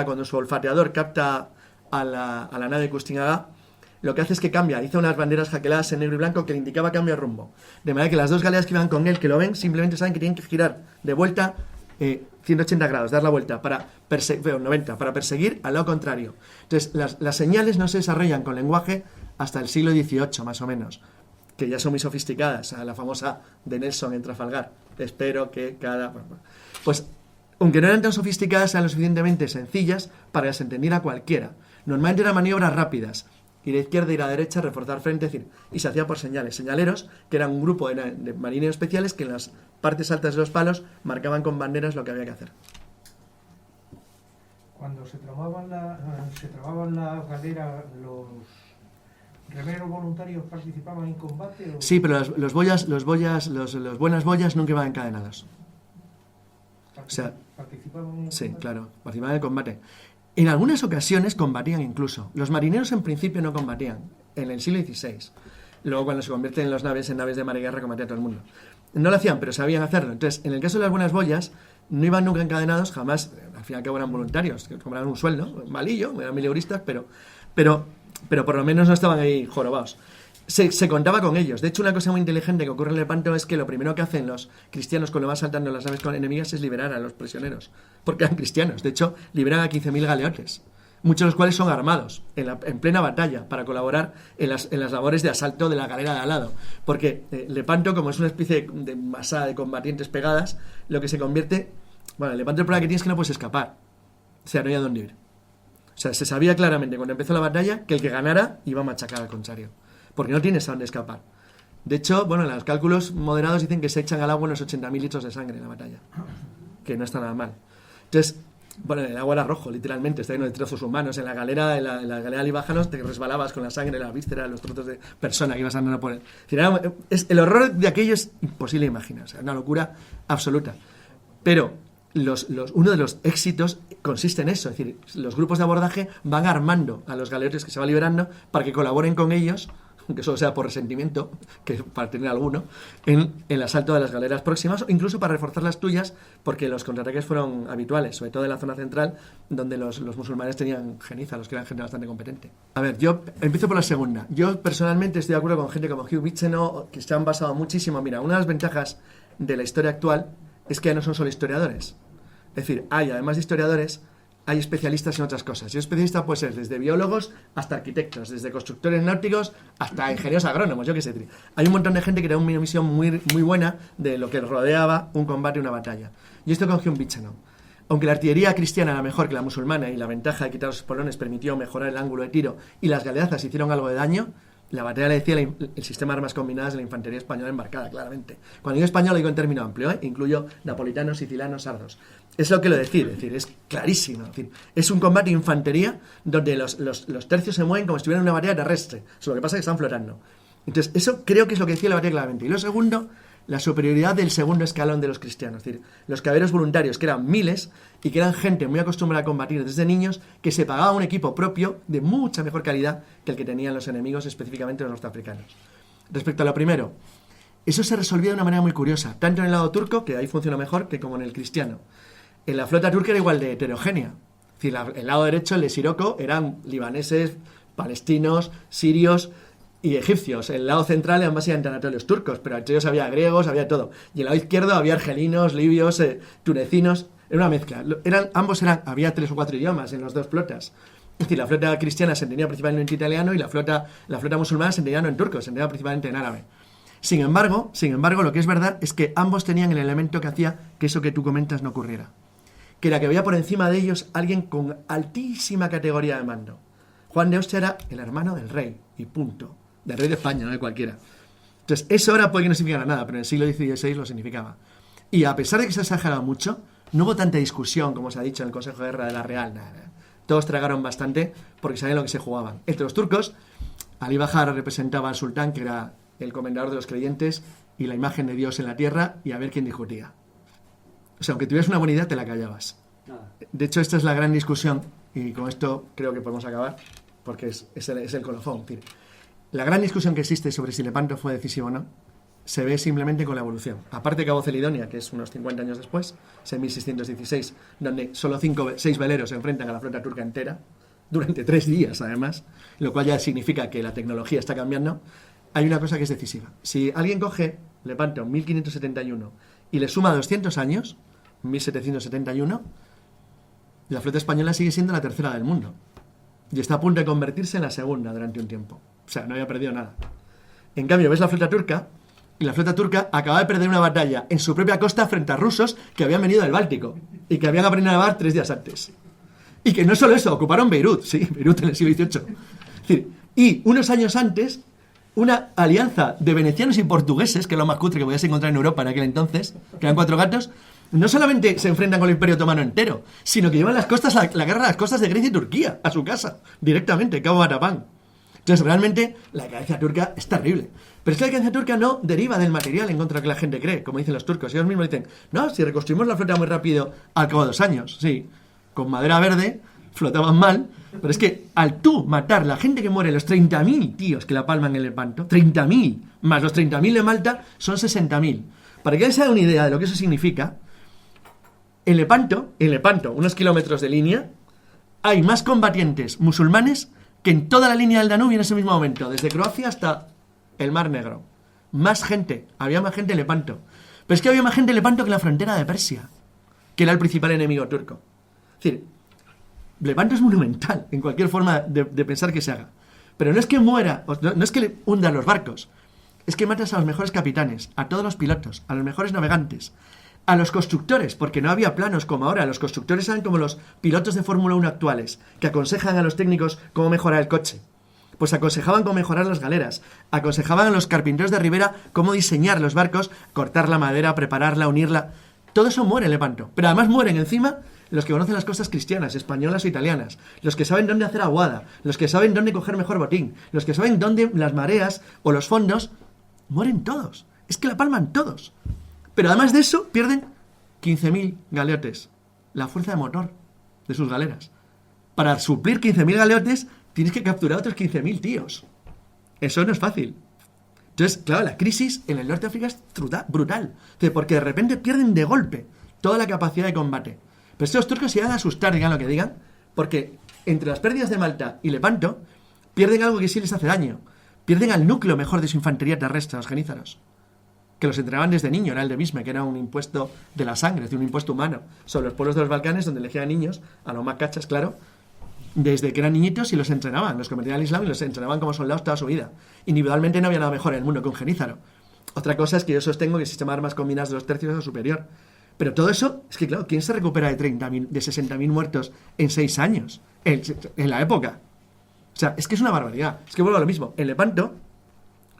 cuando su olfateador capta a la nave Kustingaga, lo que hace es que hizo unas banderas jaqueladas en negro y blanco que le indicaba cambio de rumbo. De manera que las 2 galeras que iban con él, que lo ven, simplemente saben que tienen que girar de vuelta 180 grados, dar la vuelta, 90, para perseguir al lado contrario. Entonces, las señales no se desarrollan con lenguaje hasta el siglo XVIII, más o menos, que ya son muy sofisticadas, la famosa de Nelson en Trafalgar. Espero que cada... Pues, aunque no eran tan sofisticadas, eran lo suficientemente sencillas para que se entendiera cualquiera. Normalmente eran maniobras rápidas, ir a izquierda, ir a derecha, reforzar frente, es decir, y se hacía por señales. Señaleros, que eran un grupo de marineros especiales que en las partes altas de los palos marcaban con banderas lo que había que hacer. Cuando se tramaban las galeras, ¿los remeros voluntarios participaban en combate? Sí, pero los buenas boyas nunca iban encadenados. O sea, ¿participaban en el sí, combate? claro, participaban en el combate. En algunas ocasiones combatían incluso. Los marineros en principio no combatían, en el siglo XVI. Luego, cuando se convierten en naves de mar y guerra, combatía todo el mundo. No lo hacían, pero sabían hacerlo. Entonces, en el caso de las buenas boyas, no iban nunca encadenados, jamás, al fin y al cabo eran voluntarios, que cobraban un sueldo, malillo, eran mileuristas, pero por lo menos no estaban ahí jorobados. Se contaba con ellos. De hecho, una cosa muy inteligente que ocurre en Lepanto es que lo primero que hacen los cristianos cuando van saltando las naves enemigas es liberar a los prisioneros, porque eran cristianos. De hecho, liberan a 15.000 galeotes, muchos de los cuales son armados en plena batalla para colaborar en las labores de asalto de la galera de al lado. Porque Lepanto, como es una especie de masa de combatientes pegadas, lo que se convierte... Bueno, Lepanto el problema que tienes es que no puedes escapar. O sea, no hay a dónde ir. O sea, se sabía claramente cuando empezó la batalla que el que ganara iba a machacar al contrario, porque no tienes a dónde escapar. De hecho, bueno, los cálculos moderados dicen que se echan al agua unos 80.000 litros de sangre en la batalla, que no está nada mal. Entonces, bueno, el agua era rojo, literalmente, está lleno de trozos humanos. En la galera de Libájanos te resbalabas con la sangre, la víscera, los trozos de persona que ibas andando por él. El horror de aquello es imposible de imaginar, o sea, una locura absoluta. Pero uno de los éxitos consiste en eso, es decir, los grupos de abordaje van armando a los galeotes que se van liberando para que colaboren con ellos, aunque solo sea por resentimiento, que para tener alguno, en el asalto de las galeras próximas, o incluso para reforzar las tuyas, porque los contraataques fueron habituales, sobre todo en la zona central, donde los musulmanes tenían geniza, los que eran gente bastante competente. A ver, yo empiezo por la segunda. Yo personalmente estoy de acuerdo con gente como Hugh Bicheno, que se han basado muchísimo. Mira, una de las ventajas de la historia actual es que ya no son solo historiadores. Es decir, además de historiadores, hay especialistas en otras cosas. Y especialista puede ser desde biólogos hasta arquitectos, desde constructores náuticos hasta ingenieros agrónomos, yo qué sé. Hay un montón de gente que tiene una visión muy, muy buena de lo que rodeaba un combate y una batalla. Y esto con Hugh Bicheno. Aunque la artillería cristiana era mejor que la musulmana y la ventaja de quitar los espolones permitió mejorar el ángulo de tiro y las galeazas hicieron algo de daño, la batalla le decía el sistema de armas combinadas de la infantería española embarcada, claramente. Cuando digo español lo digo en término amplio, incluyo napolitanos, sicilianos, sardos. Es lo que lo decide, es decir, es clarísimo. Es decir, es un combate de infantería donde los tercios se mueven como si estuvieran en una batalla terrestre. Lo que pasa es que están flotando. Entonces, eso creo que es lo que decía la batalla claramente. Y lo segundo, la superioridad del segundo escalón de los cristianos. Es decir, los caballeros voluntarios, que eran miles y que eran gente muy acostumbrada a combatir desde niños, que se pagaba un equipo propio de mucha mejor calidad que el que tenían los enemigos, específicamente los norteafricanos. Respecto a lo primero, eso se resolvía de una manera muy curiosa, tanto en el lado turco, que ahí funciona mejor, que como en el cristiano. En la flota turca era igual de heterogénea. Es decir, el lado derecho, el de Siroco, eran libaneses, palestinos, sirios y egipcios. El lado central eran básicamente anatolios turcos, pero entre ellos había griegos, había todo. Y el lado izquierdo había argelinos, libios, tunecinos. Era una mezcla. Había 3 o 4 idiomas en las dos flotas. Es decir, la flota cristiana se entendía principalmente en italiano y la flota musulmana se entendía no en turco, se entendía principalmente en árabe. Sin embargo, lo que es verdad es que ambos tenían el elemento que hacía que eso que tú comentas no ocurriera. Que era que había por encima de ellos alguien con altísima categoría de mando. Juan de Austria era el hermano del rey, y punto. Del rey de España, no de cualquiera. Entonces, eso ahora puede que no significara nada, pero en el siglo XVI lo significaba. Y a pesar de que se ha exagerado mucho, no hubo tanta discusión, como se ha dicho en el Consejo de Guerra de la Real. Nada. Todos tragaron bastante porque sabían lo que se jugaban. Entre los turcos, Ali Bajar representaba al sultán, que era el comendador de los creyentes, y la imagen de Dios en la tierra, y a ver quién discutía. O sea, aunque tuvieras una buena idea, te la callabas. De hecho, esta es la gran discusión, y con esto creo que podemos acabar, porque es el colofón. Es decir, la gran discusión que existe sobre si Lepanto fue decisivo o no, se ve simplemente con la evolución. Aparte de Cabo Celidonia, que es unos 50 años después, es en 1616, donde solo 6 veleros se enfrentan a la flota turca entera, durante 3 días además, lo cual ya significa que la tecnología está cambiando. Hay una cosa que es decisiva. Si alguien coge Lepanto en 1571 y le suma 200 años, 1771, la flota española sigue siendo la tercera del mundo. Y está a punto de convertirse en la segunda durante un tiempo. O sea, no había perdido nada. En cambio, ves la flota turca, y la flota turca acaba de perder una batalla en su propia costa frente a rusos que habían venido del Báltico y que habían aprendido a navegar 3 días antes. Y que no solo eso, ocuparon Beirut, sí, Beirut en el siglo XVIII. Es decir, y unos años antes, una alianza de venecianos y portugueses, que es lo más cutre que podías encontrar en Europa en aquel entonces, que eran 4 gatos, no solamente se enfrentan con el Imperio Otomano entero, sino que llevan las costas, la guerra a las costas de Grecia y Turquía, a su casa, directamente, Cabo Matapán. Entonces, realmente, la decadencia turca es terrible. Pero es que la decadencia turca no deriva del material en contra de lo que la gente cree, como dicen los turcos. Ellos mismos dicen, no, si reconstruimos la flota muy rápido, al cabo de 2 años, sí, con madera verde, flotaban mal, pero es que al tú matar la gente que muere, los 30.000 tíos que la palman en Lepanto, 30.000, más los 30.000 de Malta, son 60.000. Para que se haga una idea de lo que eso significa, en Lepanto, unos kilómetros de línea, hay más combatientes musulmanes que en toda la línea del Danubio en ese mismo momento, desde Croacia hasta el Mar Negro. Más gente, había más gente en Lepanto. Pero es que había más gente en Lepanto que en la frontera de Persia, que era el principal enemigo turco. Es decir, Lepanto es monumental en cualquier forma de pensar que se haga. Pero no es que muera, no es que le hundan los barcos, es que matas a los mejores capitanes, a todos los pilotos, a los mejores navegantes, a los constructores, porque no había planos como ahora. Los constructores eran como los pilotos de Fórmula 1 actuales, que aconsejan a los técnicos cómo mejorar el coche. Pues aconsejaban cómo mejorar las galeras, aconsejaban a los carpinteros de Ribera cómo diseñar los barcos, cortar la madera, prepararla, unirla. Todo eso muere en Lepanto, pero además mueren encima los que conocen las costas cristianas, españolas o italianas, los que saben dónde hacer aguada, los que saben dónde coger mejor botín, los que saben dónde las mareas o los fondos, mueren todos. Es que la palman todos. Pero además de eso, pierden 15.000 galeotes, la fuerza de motor de sus galeras. Para suplir 15.000 galeotes, tienes que capturar otros 15.000 tíos. Eso no es fácil. Entonces, claro, la crisis en el norte de África es brutal. Porque de repente pierden de golpe toda la capacidad de combate. Pero estos turcos se van a asustar, digan lo que digan, porque entre las pérdidas de Malta y Lepanto, pierden algo que sí les hace daño. Pierden al núcleo mejor de su infantería terrestre, los genízaros, que los entrenaban desde niño. Era el de Bisme, que era un impuesto de la sangre, es decir, un impuesto humano sobre los pueblos de los Balcanes, donde elegían niños, a los más cachas, claro, desde que eran niñitos, y los entrenaban, los convertían al Islam y los entrenaban como soldados toda su vida. Individualmente no había nada mejor en el mundo que un genízaro. Otra cosa es que yo sostengo que el sistema de armas combinadas de los tercios es superior. Pero todo eso, es que claro, ¿quién se recupera de 60.000 muertos en 6 años? En la época. O sea, es que es una barbaridad. Es que vuelvo a lo mismo. En Lepanto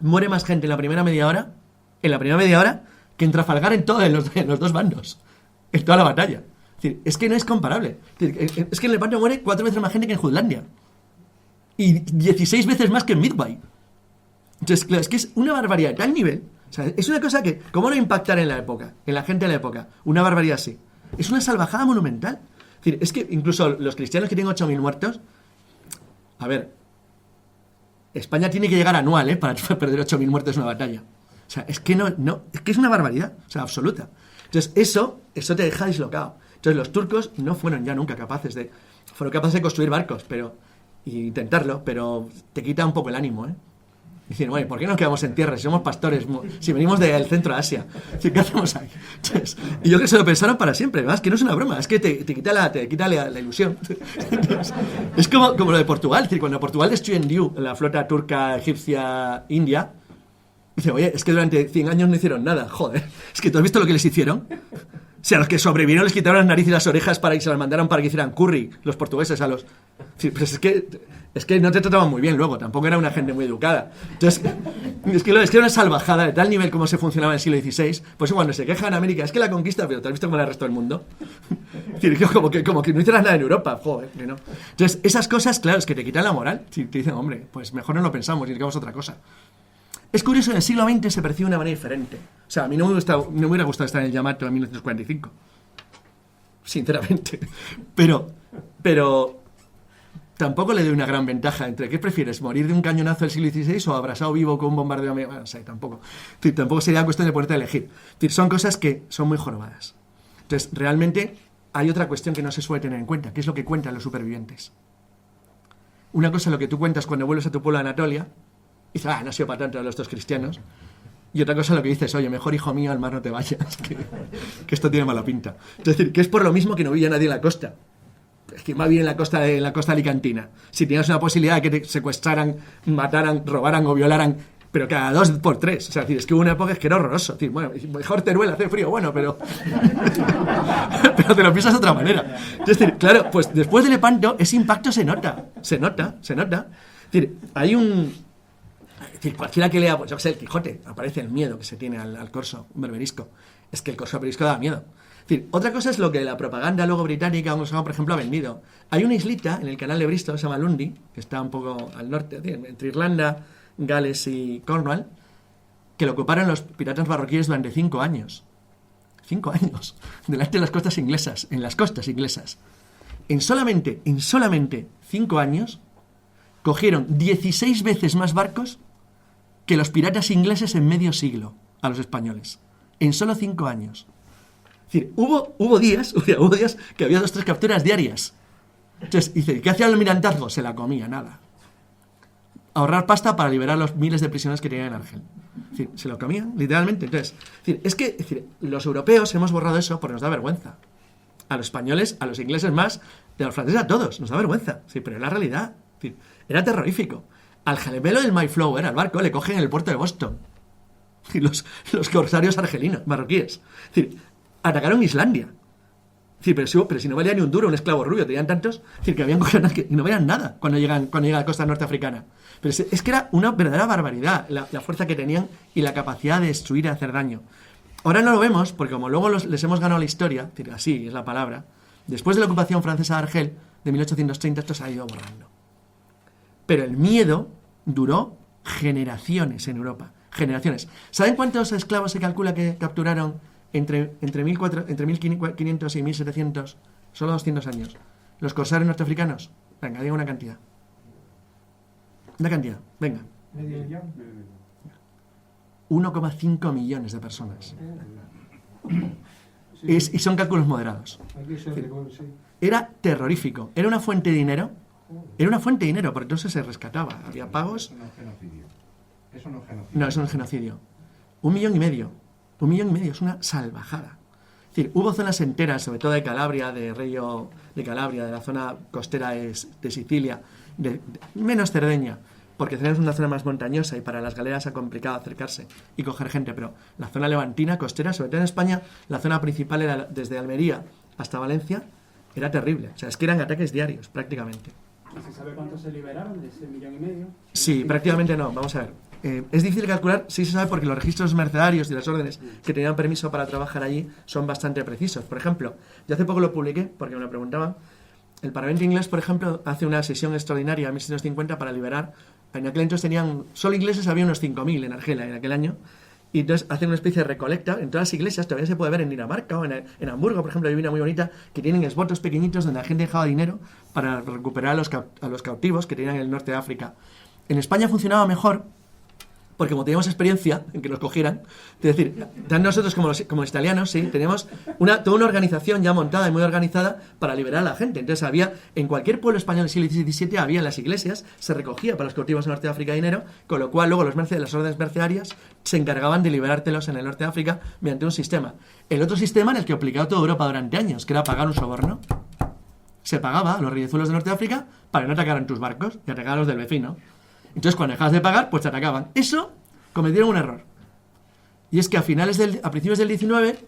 muere más gente en la primera media hora, que en Trafalgar en los 2 bandos. En toda la batalla. Es que no es comparable. Es que en Lepanto muere 4 veces más gente que en Jutlandia. Y 16 veces más que en Midway. Entonces, claro, es que es una barbaridad de tal nivel. O sea, es una cosa que, ¿cómo no impactar en la época? En la gente de la época. Una barbaridad así. Es una salvajada monumental. Es que incluso los cristianos que tienen 8.000 muertos... A ver, España tiene que llegar anual, para perder 8.000 muertos en una batalla. O sea, es que es que es una barbaridad. O sea, absoluta. Entonces, eso te deja dislocado. Entonces, los turcos no fueron ya nunca capaces de... Fueron capaces de construir barcos, y intentarlo, pero te quita un poco el ánimo, Dicen, bueno, ¿por qué nos quedamos en tierra si somos pastores? Si venimos del centro de Asia, ¿qué hacemos ahí? Entonces, y yo creo que se lo pensaron para siempre. Además, que no es una broma, es que te quita la ilusión. Entonces, es como lo de Portugal. Es decir, cuando Portugal destruyen la flota turca, egipcia, india, dice, oye, es que durante 100 años no hicieron nada. Joder, es que ¿tú has visto lo que les hicieron? O sea, a los que sobrevivieron les quitaron las narices y las orejas para que se las mandaron para que hicieran curry, los portugueses a los... Sí, pues es que no te trataban muy bien luego, tampoco era una gente muy educada. Entonces, es que era una salvajada de tal nivel como se funcionaba en el siglo XVI. Pues cuando se quejan en América, es que la conquista, pero ¿te has visto cómo era el resto del mundo? Es decir, como que no hicieras nada en Europa, joder, que no. Entonces, esas cosas, claro, es que te quitan la moral. Si te dicen, hombre, pues mejor no lo pensamos y digamos otra cosa. Es curioso, en el siglo XX se percibe de una manera diferente. O sea, a mí no me hubiera gustado estar en el Yamato en 1945. Sinceramente. Pero tampoco le doy una gran ventaja entre ¿qué prefieres? ¿Morir de un cañonazo del siglo XVI o abrasado vivo con un bombardeo? No sé, tampoco. Tampoco sería cuestión de ponerte a elegir. Son cosas que son muy jorobadas. Entonces, realmente hay otra cuestión que no se suele tener en cuenta, que es lo que cuentan los supervivientes. Una cosa es lo que tú cuentas cuando vuelves a tu pueblo de Anatolia, y dices, no ha sido para tanto a los dos cristianos. Y otra cosa lo que dices, oye, mejor hijo mío, al mar no te vayas, que esto tiene mala pinta. Es decir, que es por lo mismo que no vivía nadie en la costa. Es que más bien en la costa alicantina. Si tienes una posibilidad de que te secuestraran, mataran, robaran o violaran, pero cada 2 por 3. O sea, es que hubo una época que era horroroso. Es decir, bueno, mejor Teruel, hace frío, bueno, pero pero te lo piensas de otra manera. Es decir, claro, pues después de Lepanto, ese impacto se nota. Es decir, hay un... Es decir, cualquiera que lea, pues yo que sé, el Quijote, aparece el miedo que se tiene al corso berberisco. Es que el corso berberisco da miedo. Es decir, otra cosa es lo que la propaganda luego británica, por ejemplo, ha vendido. Hay una islita en el canal de Bristol, se llama Lundy, que está un poco al norte, es decir, entre Irlanda, Gales y Cornwall, que lo ocuparon los piratas marroquíes durante 5 años. 5 años. Delante de las costas inglesas, en las costas inglesas. En solamente 5 años, cogieron 16 veces más barcos que los piratas ingleses en medio siglo a los españoles. En solo 5 años. Es decir, hubo días que había 2 o 3 capturas diarias. Entonces, dice, ¿qué hacía el almirantazgo? Se la comía, nada. Ahorrar pasta para liberar los miles de prisioneros que tenían en Argel. Es decir, se lo comían, literalmente. Entonces, es decir, los europeos hemos borrado eso porque nos da vergüenza. A los españoles, a los ingleses más, de los franceses a todos, nos da vergüenza. Sí, pero es la realidad. Es decir, era terrorífico. Al jalemelo del Mayflower, al barco, le cogen en el puerto de Boston. Y los corsarios argelinos, marroquíes. Es decir, atacaron Islandia. Es decir, pero si no valía ni un duro un esclavo rubio, tenían tantos, es decir, que habían cogido y no valían nada cuando llega a la costa norteafricana. Pero es que era una verdadera barbaridad la fuerza que tenían y la capacidad de destruir y hacer daño. Ahora no lo vemos, porque como luego les hemos ganado la historia, es decir, así es la palabra, después de la ocupación francesa de Argel, de 1830, esto se ha ido borrando. Pero el miedo duró generaciones en Europa. Generaciones. ¿Saben cuántos esclavos se calcula que capturaron entre 1500 y 1700? Solo 200 años. Los corsarios norteafricanos. Venga, diga una cantidad. Una cantidad, venga. 1,5 millones de personas. Y son cálculos moderados. Era terrorífico. Era una fuente de dinero. Porque entonces se rescataba. Había pagos. Eso no es genocidio. No, eso no es genocidio. 1,5 millones. 1,5 millones, es una salvajada. Es decir, hubo zonas enteras, sobre todo de Calabria, de Reggio de Calabria, de la zona costera de Sicilia, menos Cerdeña, porque tenemos una zona más montañosa y para las galeras ha complicado acercarse y coger gente, pero la zona levantina, costera, sobre todo en España, la zona principal era desde Almería hasta Valencia, era terrible. O sea, es que eran ataques diarios, prácticamente. ¿Y se sabe cuántos se liberaron de ese 1,5 millones? Sí, prácticamente no. Vamos a ver. Es difícil calcular, sí se sabe porque los registros mercenarios y las órdenes que tenían permiso para trabajar allí son bastante precisos. Por ejemplo, yo hace poco lo publiqué porque me lo preguntaban. El Parlamento inglés, por ejemplo, hace una sesión extraordinaria en 1650 para liberar. En aquel entonces tenían, solo ingleses había unos 5.000 en Argelia en aquel año. Y entonces hacen una especie de recolecta en todas las iglesias. Todavía se puede ver en Dinamarca o en Hamburgo, por ejemplo, hay una muy bonita que tienen esbotos pequeñitos donde la gente dejaba dinero para recuperar a los cautivos que tenían en el norte de África. En España funcionaba mejor porque como teníamos experiencia en que nos cogieran, es decir, tanto nosotros como los italianos, sí, tenemos toda una organización ya montada y muy organizada para liberar a la gente. Entonces había, en cualquier pueblo español del siglo XVII, había en las iglesias, se recogía para los cautivos en el norte de África dinero, con lo cual luego las órdenes mercenarias se encargaban de liberártelos en el norte de África mediante un sistema. El otro sistema en el que aplicaba toda Europa durante años, que era pagar un soborno. Se pagaba a los reyezuelos del norte de África para que no atacaran tus barcos y atacar a los del vecino. Entonces, cuando dejabas de pagar, pues te atacaban. Eso cometieron un error. Y es que a principios del 19,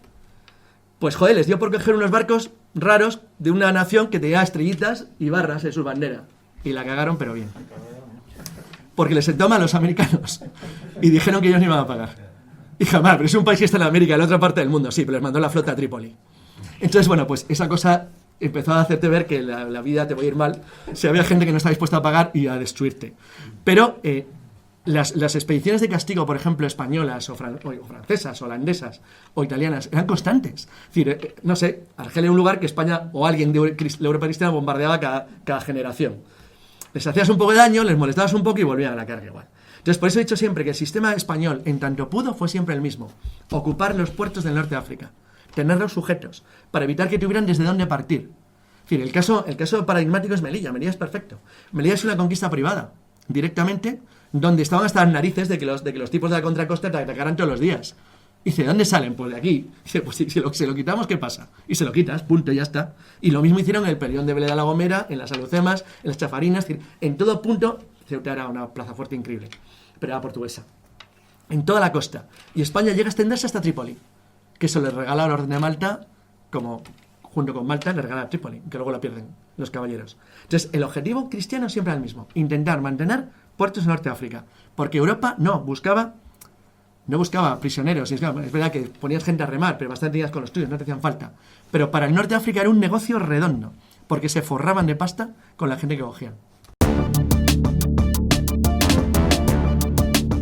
pues joder, les dio por coger unos barcos raros de una nación que tenía estrellitas y barras en su bandera. Y la cagaron, pero bien. Porque les sentó mal a los americanos. Y dijeron que ellos no iban a pagar. Y jamás, pero es un país que está en América, en la otra parte del mundo. Sí, pero les mandó la flota a Trípoli. Entonces, bueno, pues esa cosa empezó a hacerte ver que la vida te va a ir mal si había gente que no está dispuesta a pagar y a destruirte. Pero las expediciones de castigo, por ejemplo, españolas o francesas, holandesas o italianas, eran constantes. Es decir, no sé, Argelia era un lugar que España o alguien de la Europa cristiana bombardeaba cada generación. Les hacías un poco de daño, les molestabas un poco y volvían a la carga igual. Entonces, por eso he dicho siempre que el sistema español, en tanto pudo, fue siempre el mismo. Ocupar los puertos del norte de África. Tenerlos sujetos, para evitar que tuvieran desde dónde partir. En fin, el caso paradigmático es Melilla. Melilla es perfecto. Melilla es una conquista privada. Directamente, donde estaban hasta las narices de que los tipos de la contracosta te atacaran todos los días. Y dice, ¿de dónde salen? Pues de aquí. Dice, pues si se lo quitamos, ¿qué pasa? Y se lo quitas, punto, ya está. Y lo mismo hicieron en el Pelión de Vélez de la Gomera, en las Alucemas, en las Chafarinas, en todo punto. Ceuta era una plaza fuerte increíble, pero era portuguesa. En toda la costa. Y España llega a extenderse hasta Trípoli, que eso le regala la Orden de Malta, como junto con Malta le regala a Trípoli, que luego la pierden los caballeros. Entonces, el objetivo cristiano siempre era el mismo, intentar mantener puertos en Norte de África, porque Europa no buscaba prisioneros. Es verdad que ponías gente a remar, pero bastante tenías con los tuyos, no te hacían falta. Pero para el Norte de África era un negocio redondo, porque se forraban de pasta con la gente que cogían.